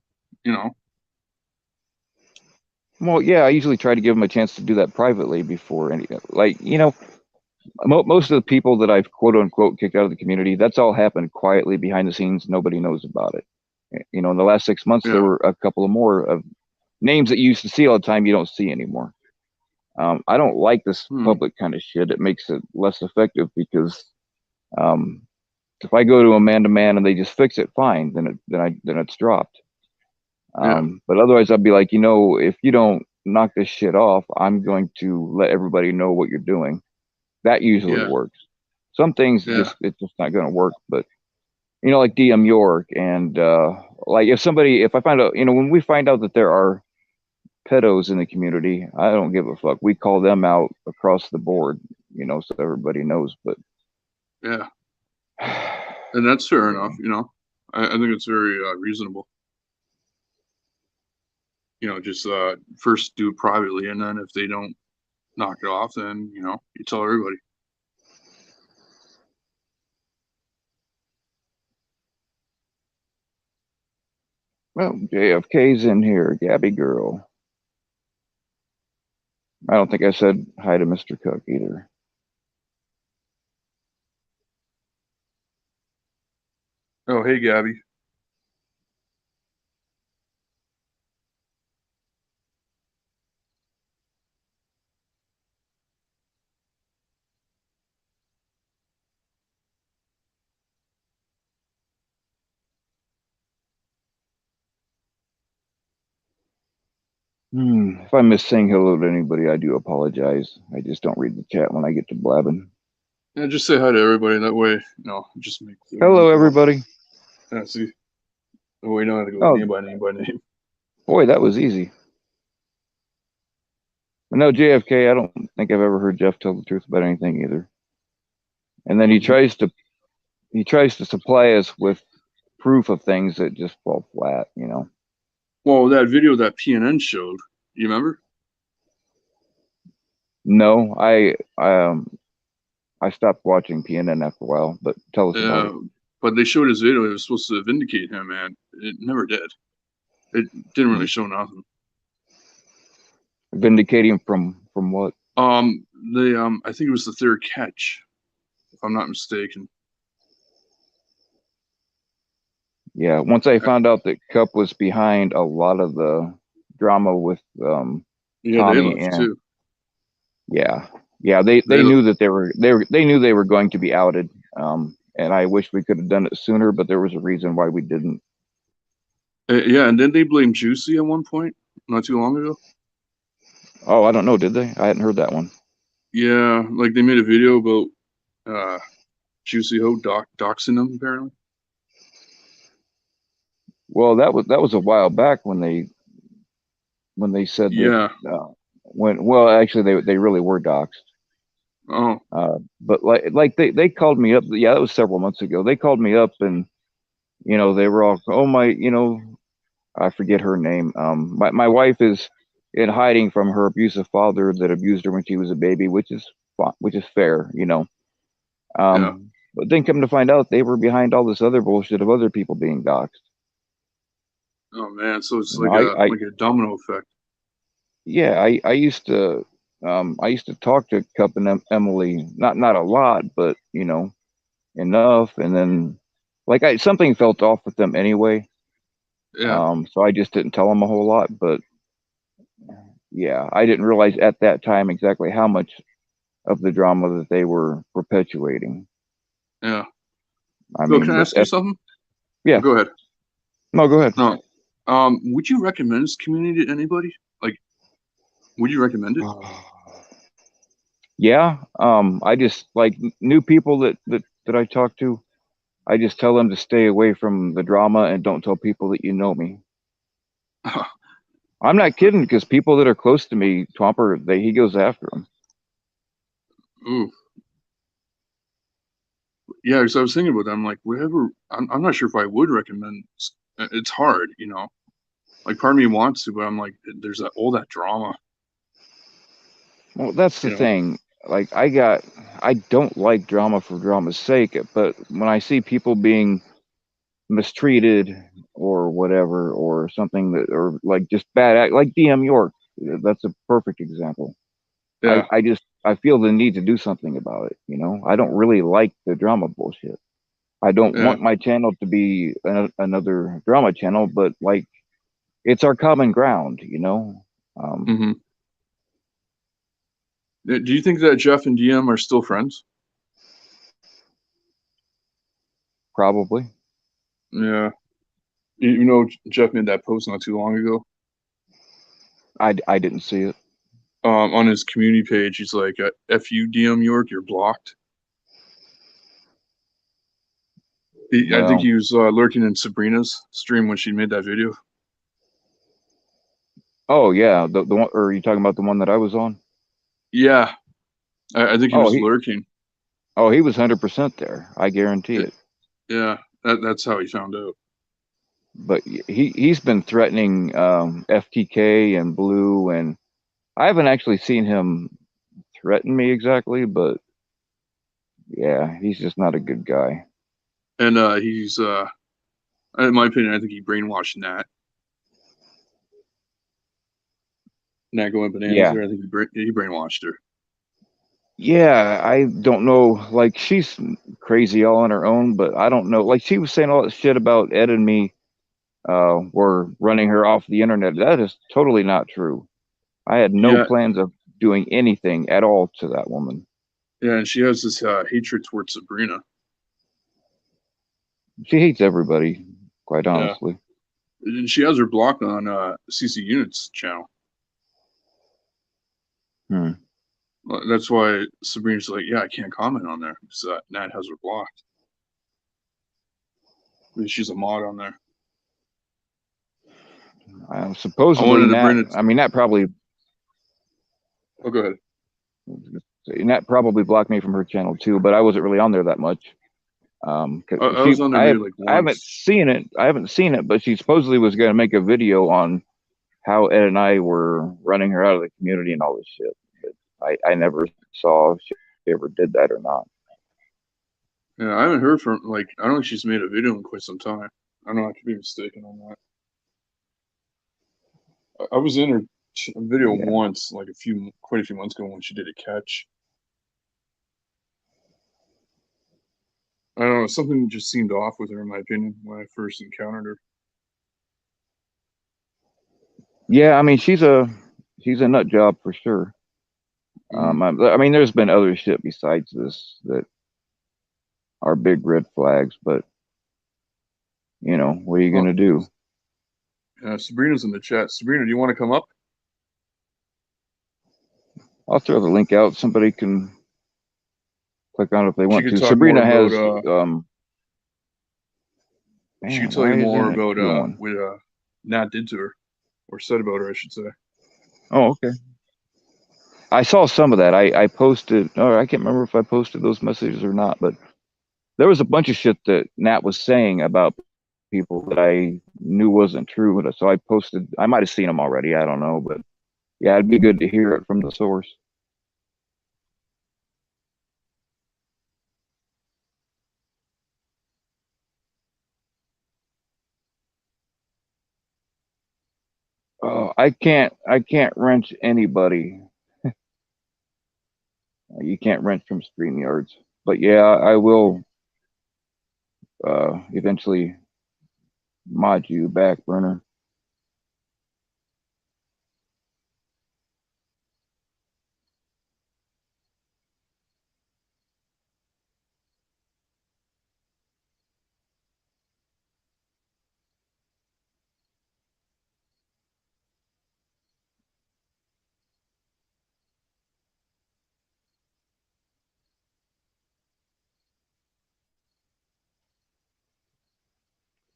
[SPEAKER 1] well, yeah, I usually try to give them a chance to do that privately before any, like, most of the people that I've quote unquote kicked out of the community, that's all happened quietly behind the scenes. Nobody knows about it. In the last 6 months, there
[SPEAKER 3] yeah,
[SPEAKER 1] were a couple of more of names that you used to see all the time. You don't see anymore. I don't like this public kind of shit. It makes it less effective, because um, if I go to a man to man and they just fix it, fine. Then it's dropped.
[SPEAKER 3] yeah,
[SPEAKER 1] But otherwise, I'd be like, if you don't knock this shit off, I'm going to let everybody know what you're doing. That usually
[SPEAKER 3] yeah,
[SPEAKER 1] works. Some things
[SPEAKER 3] yeah,
[SPEAKER 1] it's just not going to work. But like DM York, and like if I find out, when we find out that there are pedos in the community, I don't give a fuck. We call them out across the board, so everybody knows. But
[SPEAKER 3] yeah. And that's fair enough. I think it's very reasonable. Just first do it privately, and then if they don't knock it off, then you tell everybody.
[SPEAKER 1] well, JFK's in here, Gabby girl. I don't think I said hi to Mr. Cook either.
[SPEAKER 3] Oh, hey, Gabby.
[SPEAKER 1] If I miss saying hello to anybody, I do apologize. I just don't read the chat when I get to blabbing.
[SPEAKER 3] Yeah, just say hi to everybody. That way, just make.
[SPEAKER 1] Hello, everybody.
[SPEAKER 3] Yeah, see. Oh, we don't have to go
[SPEAKER 1] Oh,
[SPEAKER 3] name by name by name.
[SPEAKER 1] boy, that was easy. But no, JFK, I don't think I've ever heard Jeff tell the truth about anything either. And then he tries to supply us with proof of things that just fall flat.
[SPEAKER 3] Well, that video that PNN showed, you remember?
[SPEAKER 1] No, I stopped watching PNN after a while. But tell us about it.
[SPEAKER 3] But they showed his video. It was supposed to vindicate him, and it never did. It didn't really show nothing.
[SPEAKER 1] Vindicating from what?
[SPEAKER 3] I think it was the third catch, if I'm not mistaken.
[SPEAKER 1] Yeah, once I found out that Cup was behind a lot of the drama with
[SPEAKER 3] Yeah, they
[SPEAKER 1] Tommy,
[SPEAKER 3] left
[SPEAKER 1] and
[SPEAKER 3] too.
[SPEAKER 1] yeah, yeah, they
[SPEAKER 3] They
[SPEAKER 1] knew that they knew they were going to be outed. And I wish we could have done it sooner, but there was a reason why we didn't.
[SPEAKER 3] Yeah, and then they blamed Juicy at one point, not too long ago.
[SPEAKER 1] Oh, I don't know, did they? I hadn't heard that one.
[SPEAKER 3] Yeah, like they made a video about Juicy Ho doxing them apparently.
[SPEAKER 1] Well, that was a while back when they said that
[SPEAKER 3] Yeah.
[SPEAKER 1] well, actually they really were doxxed.
[SPEAKER 3] Oh.
[SPEAKER 1] But like they called me up. Yeah, that was several months ago. They called me up, and they were all, oh my, I forget her name. My wife is in hiding from her abusive father that abused her when she was a baby, which is fair.
[SPEAKER 3] Yeah.
[SPEAKER 1] But then come to find out they were behind all this other bullshit of other people being doxxed.
[SPEAKER 3] Oh man, so it's
[SPEAKER 1] You know,
[SPEAKER 3] like a domino effect.
[SPEAKER 1] yeah, I used to talk to Cup and Emily, not a lot, but enough. And then like something felt off with them anyway.
[SPEAKER 3] Yeah.
[SPEAKER 1] So I just didn't tell them a whole lot. But yeah, I didn't realize at that time exactly how much of the drama that they were perpetuating.
[SPEAKER 3] Yeah.
[SPEAKER 1] I
[SPEAKER 3] Bill,
[SPEAKER 1] mean,
[SPEAKER 3] can I ask you something?
[SPEAKER 1] yeah.
[SPEAKER 3] Go ahead.
[SPEAKER 1] No, go ahead.
[SPEAKER 3] No. Would you recommend this community to anybody? Like, would you recommend it?
[SPEAKER 1] Yeah. I just like new people that I talk to. I just tell them to stay away from the drama and don't tell people that you know me. I'm not kidding, because people that are close to me, Twomper, he goes after them.
[SPEAKER 3] Ooh. Yeah, because I was thinking about that. I'm like, whatever. I'm not sure if I would recommend. It's hard, Like, part of me wants to, but I'm like, there's all that drama.
[SPEAKER 1] Well, that's the thing. Like I don't like drama for drama's sake, but when I see people being mistreated or whatever, or something that, or like just bad act, like DM York, that's a perfect example.
[SPEAKER 3] Yeah.
[SPEAKER 1] I feel the need to do something about it. I don't really like the drama bullshit. I don't
[SPEAKER 3] Yeah.
[SPEAKER 1] want my channel to be another drama channel, but like it's our common ground.
[SPEAKER 3] Mm-hmm. Do you think that Jeff and DM are still friends?
[SPEAKER 1] Probably.
[SPEAKER 3] Yeah. Jeff made that post not too long ago.
[SPEAKER 1] I didn't see it.
[SPEAKER 3] On his community page, he's like, "F you, DM York, you're blocked." I think he was lurking in Sabrina's stream when she made that video.
[SPEAKER 1] Oh yeah, the one, or are you talking about the one that I was on?
[SPEAKER 3] Yeah, I think he was lurking.
[SPEAKER 1] Oh, he was 100% there. I guarantee it.
[SPEAKER 3] Yeah, that's how he found out.
[SPEAKER 1] But he's been threatening FTK and Blue, and I haven't actually seen him threaten me exactly, but yeah, he's just not a good guy.
[SPEAKER 3] And he's in my opinion, I think he brainwashed Nat. Nat going bananas there. I think he brainwashed her.
[SPEAKER 1] Yeah, I don't know. Like, she's crazy all on her own, but I don't know. Like, she was saying all that shit about Ed and me were running her off the internet. That is totally not true. I had no plans of doing anything at all to that woman.
[SPEAKER 3] Yeah, and she has this hatred towards Sabrina.
[SPEAKER 1] She hates everybody, quite honestly.
[SPEAKER 3] Yeah. And she has her blocked on CC Unit's channel. That's why Sabrina's like, yeah, I can't comment on there because Nat has her blocked. I mean, she's a mod on there.
[SPEAKER 1] Supposedly, Nat probably.
[SPEAKER 3] Oh, go ahead.
[SPEAKER 1] Nat probably blocked me from her channel too, but I wasn't really on there that much.
[SPEAKER 3] I was on there like once.
[SPEAKER 1] I haven't seen it, but she supposedly was going to make a video on how Ed and I were running her out of the community and all this shit. But I never saw if she ever did that or not.
[SPEAKER 3] Yeah, I haven't heard from, I don't think she's made a video in quite some time. I don't know, I could be mistaken on that. I was in her video once, quite a few months ago when she did a catch. I don't know, something just seemed off with her, in my opinion, when I first encountered her.
[SPEAKER 1] Yeah, I mean she's a nut job for sure. I mean, there's been other shit besides this that are big red flags, but you know, what are you gonna do?
[SPEAKER 3] Sabrina's in the chat. Sabrina, do you want to come up?
[SPEAKER 1] I'll throw the link out. Somebody can click on it if they want
[SPEAKER 3] could
[SPEAKER 1] to.
[SPEAKER 3] talk
[SPEAKER 1] Sabrina
[SPEAKER 3] more
[SPEAKER 1] has
[SPEAKER 3] about, she
[SPEAKER 1] man,
[SPEAKER 3] could tell you
[SPEAKER 1] why
[SPEAKER 3] more
[SPEAKER 1] isn't it
[SPEAKER 3] about
[SPEAKER 1] going?
[SPEAKER 3] what Nat did to her, or said about her, I should say.
[SPEAKER 1] Oh, okay. I saw some of that. I posted, or I can't remember if I posted those messages or not, but there was a bunch of shit that Nat was saying about people that I knew wasn't true. So I posted, I might have seen them already. I don't know, but yeah, it'd be good to hear it from the source. Oh, I can't wrench anybody. You can't wrench from StreamYards, but yeah, I will eventually mod you back, Burner.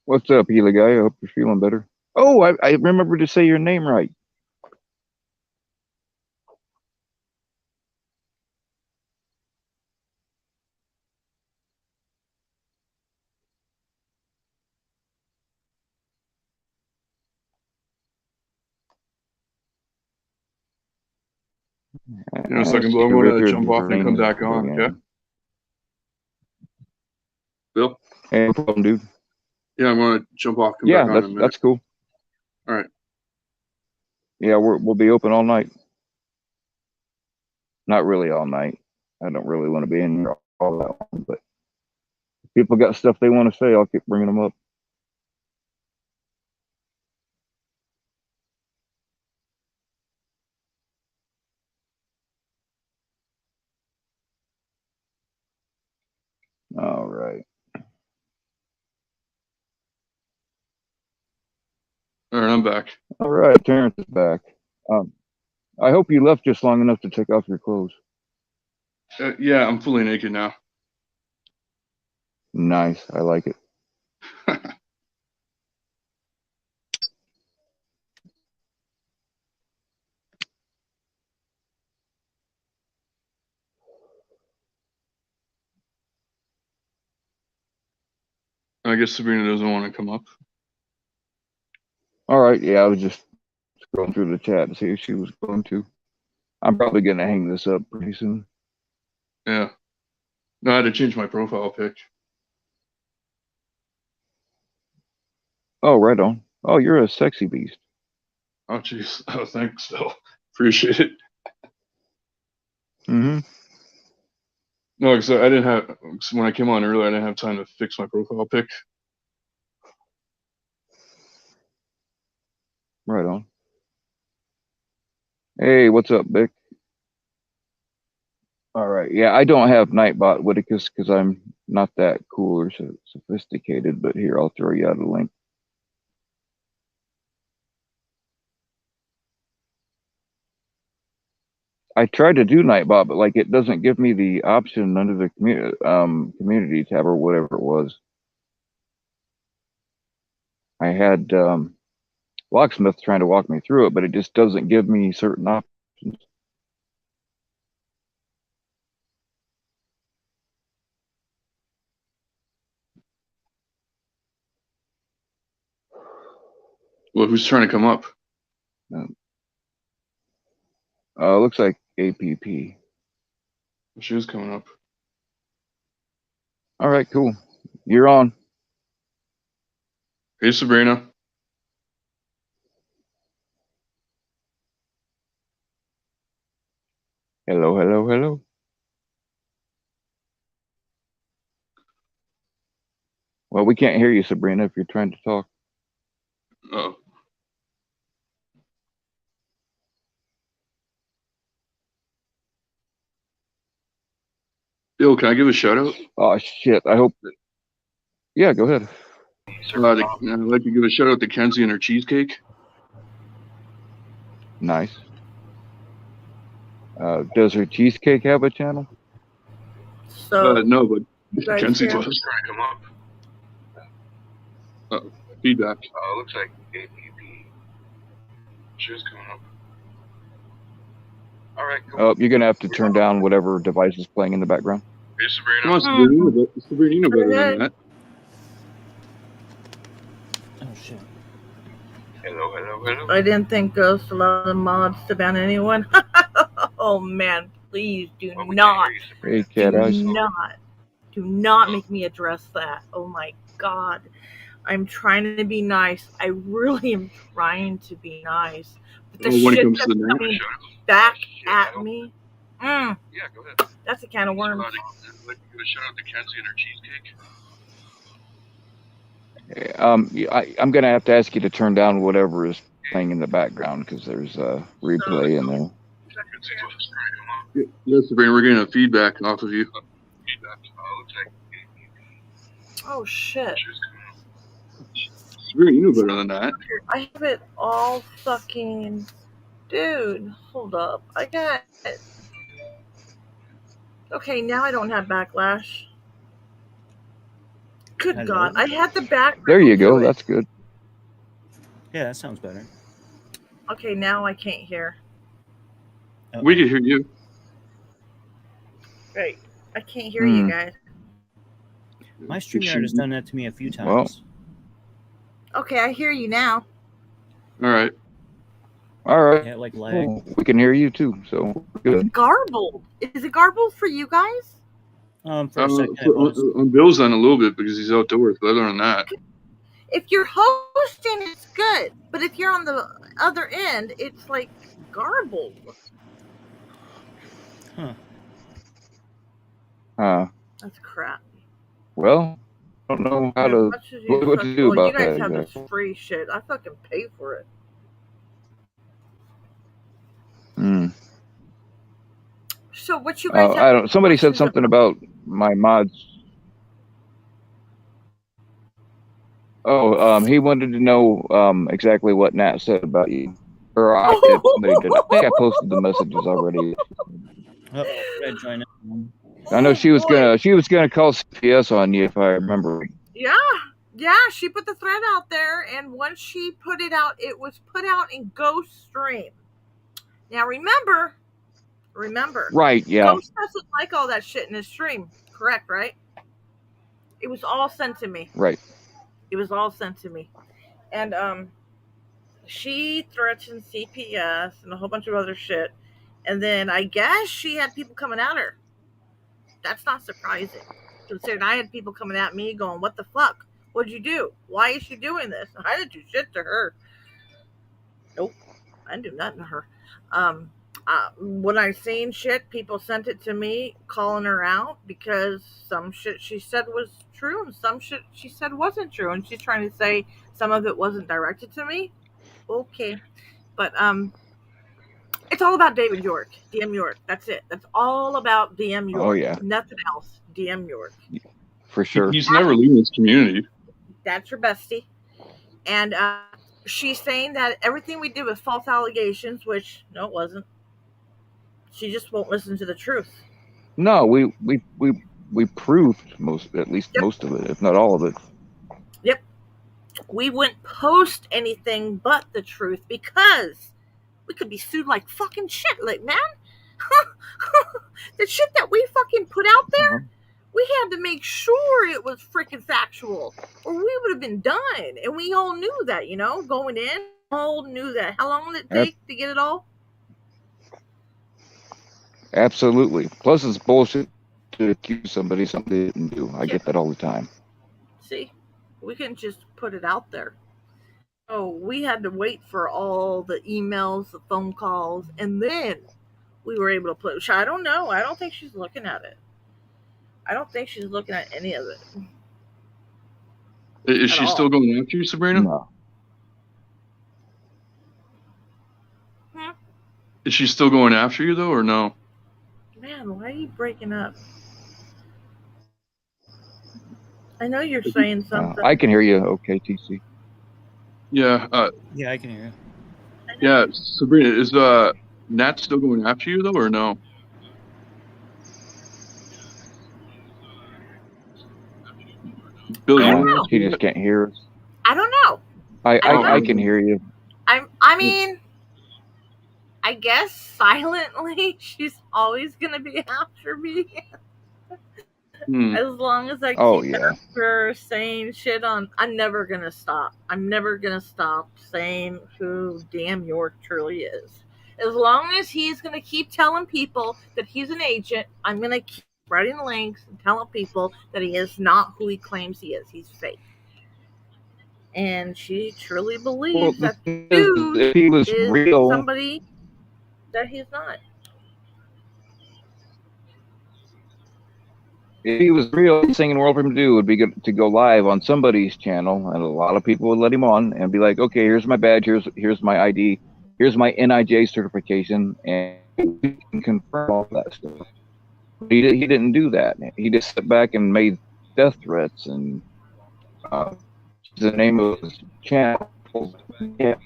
[SPEAKER 1] What's up, Hila guy? I hope you're feeling better. Oh, I remember to say your name right.
[SPEAKER 3] In a second, but I'm going to jump off and come back on, okay? Bill?
[SPEAKER 1] Hey, no problem, dude.
[SPEAKER 3] Yeah, I'm going to jump off, come back on in a minute.
[SPEAKER 1] That's cool.
[SPEAKER 3] All right.
[SPEAKER 1] Yeah, we'll be open all night. Not really all night. I don't really want to be in here all that long, but if people got stuff they want to say, I'll keep bringing them up. All right.
[SPEAKER 3] All right, I'm back.
[SPEAKER 1] All right, Terrence is back. I hope you left just long enough to take off your clothes.
[SPEAKER 3] Yeah, I'm fully naked now.
[SPEAKER 1] Nice. I like it.
[SPEAKER 3] I guess Sabrina doesn't want to come up.
[SPEAKER 1] All right. Yeah, I was just scrolling through the chat to see if she was going to. I'm probably going to hang this up pretty soon.
[SPEAKER 3] Yeah. No, I had to change my profile pic.
[SPEAKER 1] Oh, right on. Oh, you're a sexy beast.
[SPEAKER 3] Oh, jeez. Oh, thanks, Phil. Appreciate it.
[SPEAKER 1] Mm-hmm.
[SPEAKER 3] No, because I didn't have, when I came on earlier, I didn't have time to fix my profile pic.
[SPEAKER 1] Right on. Hey, what's up, Vic? All right. Yeah, I don't have Nightbot Whitticus because I'm not that cool or so sophisticated, but here, I'll throw you out a link. I tried to do Nightbot, but like it doesn't give me the option under the community tab or whatever it was. I had Locksmith trying to walk me through it, but it just doesn't give me certain options.
[SPEAKER 3] Well, who's trying to come up?
[SPEAKER 1] Looks like APP.
[SPEAKER 3] She was coming up.
[SPEAKER 1] All right, cool. You're on.
[SPEAKER 3] Hey, Sabrina.
[SPEAKER 1] Hello, hello, hello. Well, we can't hear you, Sabrina, if you're trying to talk.
[SPEAKER 3] Oh. Bill, can I give a shout out?
[SPEAKER 1] Oh shit! I hope that. Yeah, go ahead.
[SPEAKER 3] I'd like to give a shout out to Kenzie and her cheesecake.
[SPEAKER 1] Nice. Does her cheesecake have a channel?
[SPEAKER 7] So
[SPEAKER 3] No, but
[SPEAKER 7] guys
[SPEAKER 3] Kenzie
[SPEAKER 7] hear?
[SPEAKER 3] was trying to come up. Feedback. Looks like APP. She was coming up. All right. Cool.
[SPEAKER 1] Oh, you're gonna have to turn down whatever device is playing in the background.
[SPEAKER 3] Hey, Sabrina. Come on, Sabrina. Sabrina, you know better than that.
[SPEAKER 8] Oh shit.
[SPEAKER 3] Hello.
[SPEAKER 7] I didn't think Ghost allowed the mods to ban anyone. Oh man, please do not.
[SPEAKER 1] Hey, Cat Eyes.
[SPEAKER 7] Do not make me address that. Oh my god. I'm trying to be nice. I really am trying to be nice. But the
[SPEAKER 3] When it
[SPEAKER 7] shit
[SPEAKER 3] comes
[SPEAKER 7] that's
[SPEAKER 3] to the
[SPEAKER 7] coming back at me,
[SPEAKER 3] Yeah, go ahead.
[SPEAKER 7] that's a can of worms.
[SPEAKER 3] I'd like to give a shout out to Kenzie and her cheesecake.
[SPEAKER 1] I'm gonna have to ask you to turn down whatever is playing in the background because there's a replay in there.
[SPEAKER 3] Yeah, Sabrina, we're getting a feedback off of you.
[SPEAKER 7] Oh shit.
[SPEAKER 3] Sabrina, you know better than that.
[SPEAKER 7] I have it all fucking... Dude, hold up. I got it. Okay, now I don't have backlash. Good
[SPEAKER 8] Hello?
[SPEAKER 7] God. I had the back...
[SPEAKER 1] There you go.
[SPEAKER 7] to it.
[SPEAKER 1] That's good.
[SPEAKER 8] Yeah, that sounds better.
[SPEAKER 7] Okay, now I can't hear.
[SPEAKER 8] Uh-oh.
[SPEAKER 3] We can hear you.
[SPEAKER 7] Right. I can't hear you guys.
[SPEAKER 8] My StreamYard has done that to me a few times.
[SPEAKER 1] Well.
[SPEAKER 7] Okay, I hear you now.
[SPEAKER 3] All right.
[SPEAKER 1] All right.
[SPEAKER 8] Yeah, like lag.
[SPEAKER 1] Cool. We can hear you too. So
[SPEAKER 7] It's
[SPEAKER 1] good.
[SPEAKER 7] garbled. Is it garbled for you guys?
[SPEAKER 8] For a second, it was.
[SPEAKER 3] On Bill's on a little bit because he's outdoors, but other than that,
[SPEAKER 7] If you're hosting, it's good. But if you're on the other end, it's like garbled. That's crap.
[SPEAKER 1] Well, I don't know how
[SPEAKER 7] As
[SPEAKER 1] to.
[SPEAKER 7] much as
[SPEAKER 1] what to do
[SPEAKER 7] well,
[SPEAKER 1] about
[SPEAKER 7] you guys
[SPEAKER 1] that
[SPEAKER 7] have
[SPEAKER 1] exactly.
[SPEAKER 7] this free shit. I fucking pay for it. So what you guys have?
[SPEAKER 1] I don't. Somebody said
[SPEAKER 7] questions
[SPEAKER 1] something about my mods. Oh, he wanted to know exactly what Nat said about you. Or I did. Somebody did. I think I posted the messages already.
[SPEAKER 8] Oh, Red join it.
[SPEAKER 1] I know she was
[SPEAKER 7] boy.
[SPEAKER 1] gonna call CPS on you if I remember.
[SPEAKER 7] Yeah, she put the thread out there, and once she put it out, it was put out in Ghost Stream. Now remember,
[SPEAKER 1] Right? Yeah.
[SPEAKER 7] Ghost doesn't like all that shit in his stream. Correct, right? It was all sent to me.
[SPEAKER 1] Right.
[SPEAKER 7] It was all sent to me. And she threatened CPS and a whole bunch of other shit. And then I guess she had people coming at her. That's not surprising. Considering I had people coming at me going, what the fuck? What'd you do? Why is she doing this? I didn't do shit to her. Nope. I didn't do nothing to her. When I seen shit, people sent it to me calling her out because some shit she said was true and some shit she said wasn't true. And she's trying to say some of it wasn't directed to me. Okay. But it's all about David York, DM York. That's it. That's all about DM York.
[SPEAKER 1] Oh yeah.
[SPEAKER 7] Nothing else. DM York.
[SPEAKER 1] For sure.
[SPEAKER 3] he's never leaving his community.
[SPEAKER 7] That's your bestie. And she's saying that everything we did was false allegations, which no, it wasn't. She just won't listen to the truth.
[SPEAKER 1] No, we proved at least most of it, if not all of it.
[SPEAKER 7] Yep. We wouldn't post anything but the truth because we could be sued like fucking shit. Like, man, the shit that we fucking put out there, we had to make sure it was freaking factual or we would have been done. And we all knew that, going in, all knew that. How long did it take to get it all?
[SPEAKER 1] Absolutely. Plus, it's bullshit to accuse somebody something they didn't do. I get that all the time.
[SPEAKER 7] See, we can just put it out there. Oh, we had to wait for all the emails, the phone calls, and then we were able to put. I don't know. I don't think she's looking at it. I don't think she's looking at any of it.
[SPEAKER 3] Is
[SPEAKER 7] At
[SPEAKER 3] she
[SPEAKER 7] all.
[SPEAKER 3] still going after you, Sabrina?
[SPEAKER 1] No.
[SPEAKER 3] Is she still going after you though, or no?
[SPEAKER 7] Man, why are you breaking up? I know you're saying something.
[SPEAKER 1] I can hear you. Okay, TC.
[SPEAKER 3] Yeah.
[SPEAKER 8] Yeah, I can hear you.
[SPEAKER 3] Yeah. Sabrina, is Nat still going after you though, or no? Bill, you
[SPEAKER 7] I don't
[SPEAKER 3] want to
[SPEAKER 7] know.
[SPEAKER 3] ask
[SPEAKER 1] She
[SPEAKER 3] me
[SPEAKER 1] just
[SPEAKER 3] that?
[SPEAKER 1] can't hear us.
[SPEAKER 7] I don't know.
[SPEAKER 1] I
[SPEAKER 7] don't
[SPEAKER 1] I
[SPEAKER 7] know.
[SPEAKER 1] can hear you.
[SPEAKER 7] I mean, I guess silently she's always gonna be after me
[SPEAKER 3] Hmm.
[SPEAKER 7] as long as I
[SPEAKER 1] Oh,
[SPEAKER 7] keep
[SPEAKER 1] yeah.
[SPEAKER 7] after saying shit on. I'm never gonna stop. I'm never gonna stop saying who damn York truly is. As long as he's gonna keep telling people that he's an agent, I'm gonna keep writing links and telling people that he is not who he claims he is. He's fake. And she truly
[SPEAKER 1] Well,
[SPEAKER 7] believes
[SPEAKER 1] the
[SPEAKER 7] that
[SPEAKER 1] thing is,
[SPEAKER 7] dude
[SPEAKER 1] if he was
[SPEAKER 7] is
[SPEAKER 1] real,
[SPEAKER 7] somebody that he's not.
[SPEAKER 1] the thing in the world for him to do would be to go live on somebody's channel, and a lot of people would let him on and be like, "Okay, here's my badge, here's my ID, here's my NIJ certification," and he can confirm all that stuff. He didn't do that. He just sat back and made death threats and the name of his channel. Yeah.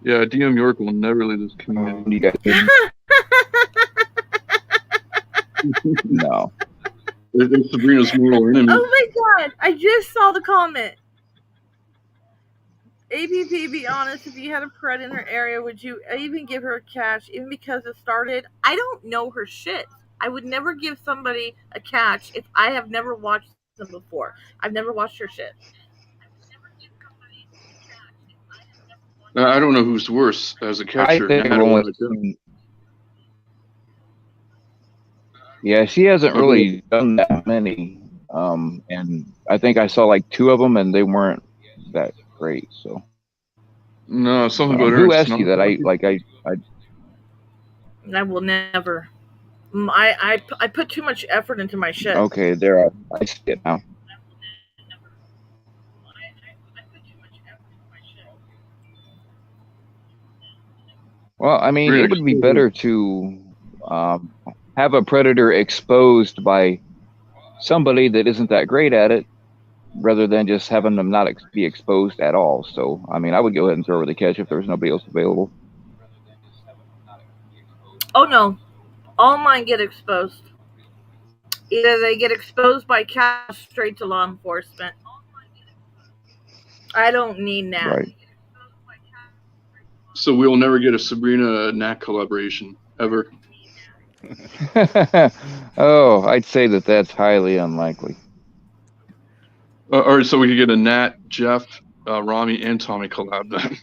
[SPEAKER 3] Yeah, DM York will never leave this community.
[SPEAKER 1] You guys didn't? No.
[SPEAKER 3] It's Sabrina's mortal enemy.
[SPEAKER 7] Oh my god, I just saw the comment. APP, be honest, if you had a pred in her area, would you even give her a catch, even because it started? I don't know her shit. I would never give somebody a catch if I have never watched them before. I've never watched her shit.
[SPEAKER 3] I don't know who's worse as a
[SPEAKER 1] I
[SPEAKER 3] catcher,
[SPEAKER 1] think
[SPEAKER 3] Nat
[SPEAKER 1] I've
[SPEAKER 3] or
[SPEAKER 1] only
[SPEAKER 3] Raquel.
[SPEAKER 1] seen. Yeah, she hasn't really done that many. And I think I saw like 2 of them, and they weren't that great. So
[SPEAKER 3] No, something about her.
[SPEAKER 1] who
[SPEAKER 3] and
[SPEAKER 1] asked you that? I
[SPEAKER 7] will never. I put too much effort into my shit.
[SPEAKER 1] okay, there I see it now. Well, I mean, it would be better to have a predator exposed by somebody that isn't that great at it, rather than just having them not be exposed at all. So, I mean, I would go ahead and throw her the catch if there was nobody else available.
[SPEAKER 7] Oh no, all mine get exposed. Either they get exposed by catch straight to law enforcement. I don't need Nat.
[SPEAKER 1] Right.
[SPEAKER 3] So we'll never get a Sabrina Nat collaboration ever.
[SPEAKER 1] Oh, I'd say that's highly unlikely.
[SPEAKER 3] All right, so we could get a Nat, Jeff, Rami, and Tommy collab then.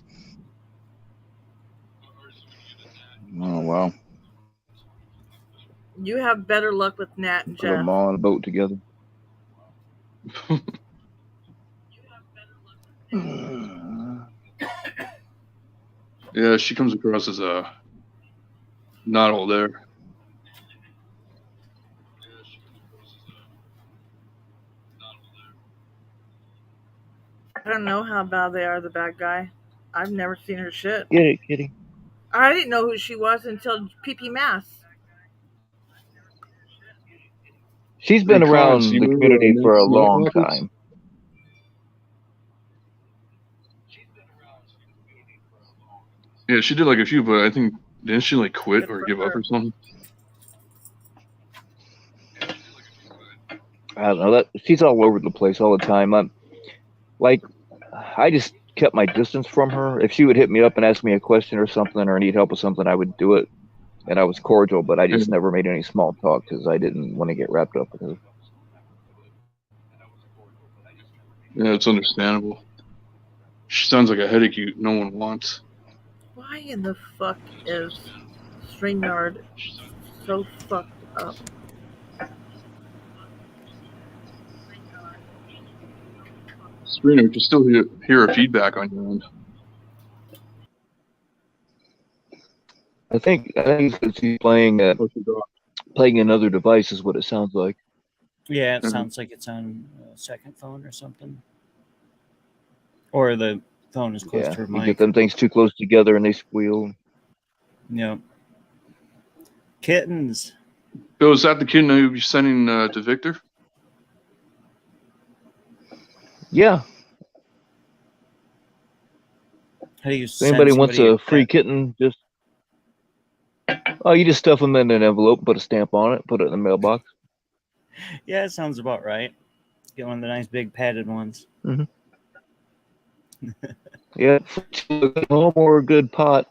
[SPEAKER 1] Oh well.
[SPEAKER 7] You have better luck with Nat and
[SPEAKER 1] Put them
[SPEAKER 7] Jeff.
[SPEAKER 1] all on a boat together.
[SPEAKER 3] Yeah, she comes across as not all there.
[SPEAKER 7] I don't know how bad they are, the bad guy. I've never seen her shit.
[SPEAKER 1] Get it, Kitty.
[SPEAKER 7] I didn't know who she was until PP Mass.
[SPEAKER 1] She's been
[SPEAKER 3] Hey,
[SPEAKER 1] around
[SPEAKER 3] Collins, you
[SPEAKER 1] the
[SPEAKER 3] remember
[SPEAKER 1] community
[SPEAKER 3] Nat
[SPEAKER 1] for a
[SPEAKER 3] Nat
[SPEAKER 1] long
[SPEAKER 3] Rockets?
[SPEAKER 1] time.
[SPEAKER 3] Yeah, she did like a few, but I think didn't she like quit
[SPEAKER 7] Good
[SPEAKER 3] or
[SPEAKER 7] for
[SPEAKER 3] give up
[SPEAKER 7] her.
[SPEAKER 3] or something?
[SPEAKER 1] I don't know. She's all over the place all the time. I just kept my distance from her. If she would hit me up and ask me a question or something, or need help with something, I would do it, and I was cordial. But I just never made any small talk because I didn't want to get wrapped up with her.
[SPEAKER 3] Yeah, it's understandable. She sounds like a headache no one wants.
[SPEAKER 7] Why in the fuck is StreamYard so fucked up?
[SPEAKER 3] Screener, you can still hear a feedback on your end.
[SPEAKER 1] I think he's playing playing another device is what it sounds like.
[SPEAKER 8] Yeah, it
[SPEAKER 3] Mhm.
[SPEAKER 8] sounds like it's on a second phone or something. Or the phone is close
[SPEAKER 1] Yeah,
[SPEAKER 8] to her
[SPEAKER 1] you
[SPEAKER 8] mic.
[SPEAKER 1] get them things too close together and they squeal.
[SPEAKER 8] Yep. Kittens.
[SPEAKER 3] Bill, is that the kid you'll be sending to Victor?
[SPEAKER 1] Yeah.
[SPEAKER 8] How do you
[SPEAKER 1] If
[SPEAKER 8] send
[SPEAKER 1] anybody wants
[SPEAKER 8] somebody
[SPEAKER 1] a free
[SPEAKER 8] cat?
[SPEAKER 1] kitten, just you just stuff them in an envelope, put a stamp on it, put it in the mailbox.
[SPEAKER 8] Yeah, it sounds about right. Get one of the nice big padded ones.
[SPEAKER 1] Yeah, a good home or a good pot.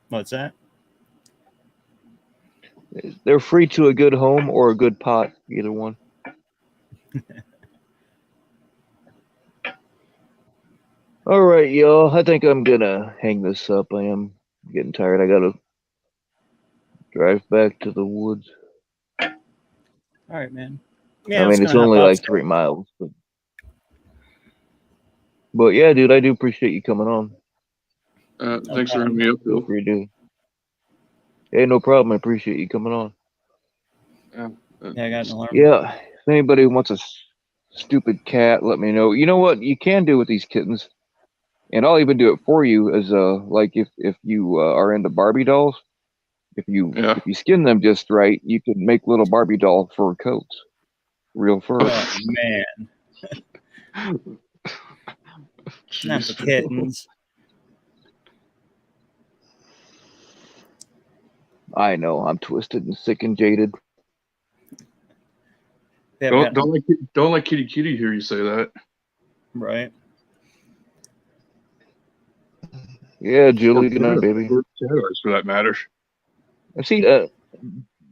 [SPEAKER 8] What's that?
[SPEAKER 1] They're free to a good home or a good pot, either one. All right, y'all. I think I'm gonna hang this up. I am getting tired. I gotta drive back to the woods.
[SPEAKER 8] All right, man. Yeah,
[SPEAKER 1] I
[SPEAKER 8] I was
[SPEAKER 1] mean, it's
[SPEAKER 8] gonna hop
[SPEAKER 1] only
[SPEAKER 8] off
[SPEAKER 1] like
[SPEAKER 8] still.
[SPEAKER 1] 3 miles. But yeah, dude, I do appreciate you coming on.
[SPEAKER 3] Thanks for having me up,
[SPEAKER 1] Feel
[SPEAKER 3] Bill.
[SPEAKER 1] free to. Hey, no problem. I appreciate you coming on.
[SPEAKER 8] Yeah, I got an alarm.
[SPEAKER 1] Yeah, if anybody wants a stupid cat, let me know. You know what you can do with these kittens, and I'll even do it for you. Is like if you are into Barbie dolls, if you skin them just right, you can make little Barbie doll fur coats, real fur.
[SPEAKER 8] Oh man, not the kittens.
[SPEAKER 1] I know I'm twisted and sick and jaded.
[SPEAKER 3] Don't let Kitty Kitty hear you say that.
[SPEAKER 8] Right.
[SPEAKER 1] Yeah, Julie, good night, baby.
[SPEAKER 3] Or cat eyes, for that matter.
[SPEAKER 1] I see.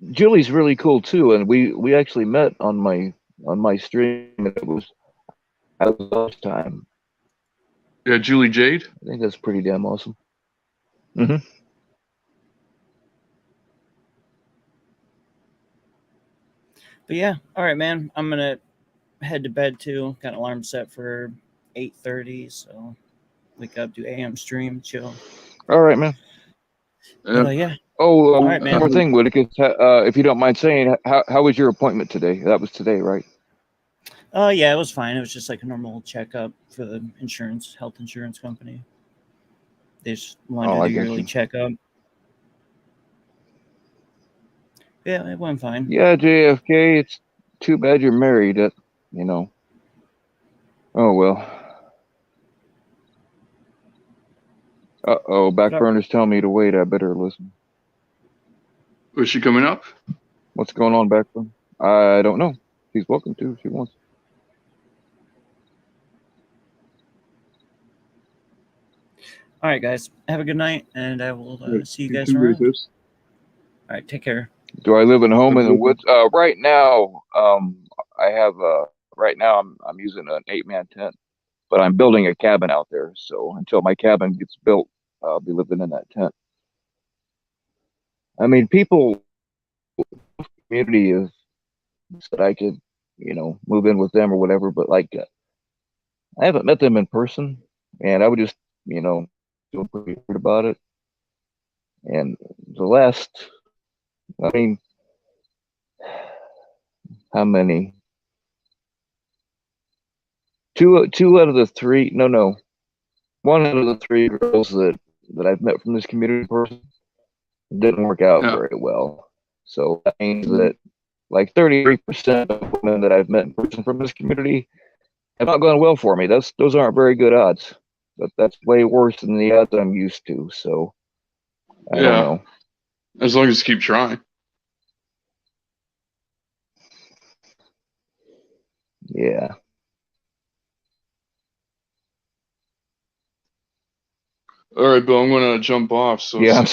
[SPEAKER 1] Julie's really cool too, and we actually met on my stream. It was at the last time.
[SPEAKER 3] Yeah, Julie Jade.
[SPEAKER 1] I think that's pretty damn awesome. Mm-hmm.
[SPEAKER 8] But yeah, all right, man. I'm gonna head to bed too. Got an alarm set for 8:30, so wake up, do AM stream, chill.
[SPEAKER 1] All right, man.
[SPEAKER 8] Yeah.
[SPEAKER 1] Oh,
[SPEAKER 8] all right,
[SPEAKER 1] one
[SPEAKER 8] man.
[SPEAKER 1] more thing, Whitaker. If you don't mind saying, how was your appointment today? That was today, right?
[SPEAKER 8] Yeah, it was fine. It was just like a normal checkup for the health insurance company. They just wanted to do a yearly checkup. Yeah, it went fine.
[SPEAKER 1] Yeah, JFK. It's too bad you're married. You know. Oh well. Backburner's telling me to wait. I better listen.
[SPEAKER 3] Was she coming up?
[SPEAKER 1] What's going on, Backburner? I don't know. She's welcome to if she wants.
[SPEAKER 8] All right, guys. Have a good night, and I will see you guys around. All right, take care.
[SPEAKER 1] Do I live in a home in the woods? Right now, I have right now I'm using an 8-man tent, but I'm building a cabin out there. So until my cabin gets built, I'll be living in that tent. I mean, community is that I could, move in with them or whatever, but like, I haven't met them in person, and I would just, feel pretty weird about it. And the last, I mean, how many? Two out of the three, no, one out of the three girls that I've met from this community person didn't work out very well. So that means that like 33% of women that I've met in person from this community have not gone well for me. Those aren't very good odds. But that's way worse than the odds I'm used to. So I don't know.
[SPEAKER 3] As long as you keep trying.
[SPEAKER 1] Yeah.
[SPEAKER 3] All right, Bill, I'm going to jump off. So
[SPEAKER 1] yeah,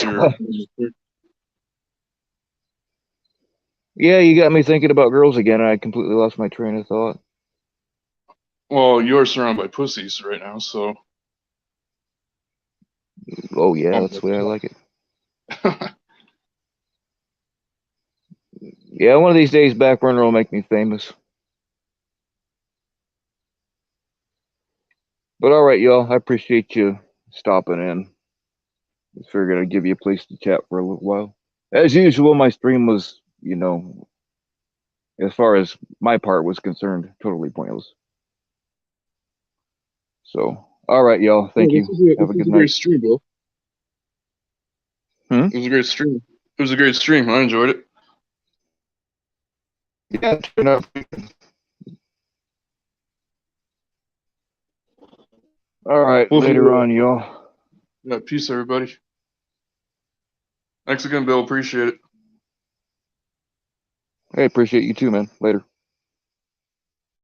[SPEAKER 1] yeah, you got me thinking about girls again, and I completely lost my train of thought.
[SPEAKER 3] Well, you're surrounded by pussies right now, so.
[SPEAKER 1] Oh, yeah, that's the way I like it. Yeah, one of these days, Backburner will make me famous. But all right, y'all. I appreciate you stopping in. Just figured I'd give you a place to chat for a little while. As usual, my stream was, as far as my part was concerned, totally pointless. So, all right, y'all. Thank you. Have a good night.
[SPEAKER 3] Great stream, bro.
[SPEAKER 1] Hmm?
[SPEAKER 3] It was a great stream. It was a great stream. I enjoyed it.
[SPEAKER 1] Yeah, it turned out pretty good. All right,
[SPEAKER 3] Well,
[SPEAKER 1] later on, y'all.
[SPEAKER 3] Yeah, peace, everybody. Thanks again, Bill. Appreciate it.
[SPEAKER 1] Hey, appreciate you too, man. Later.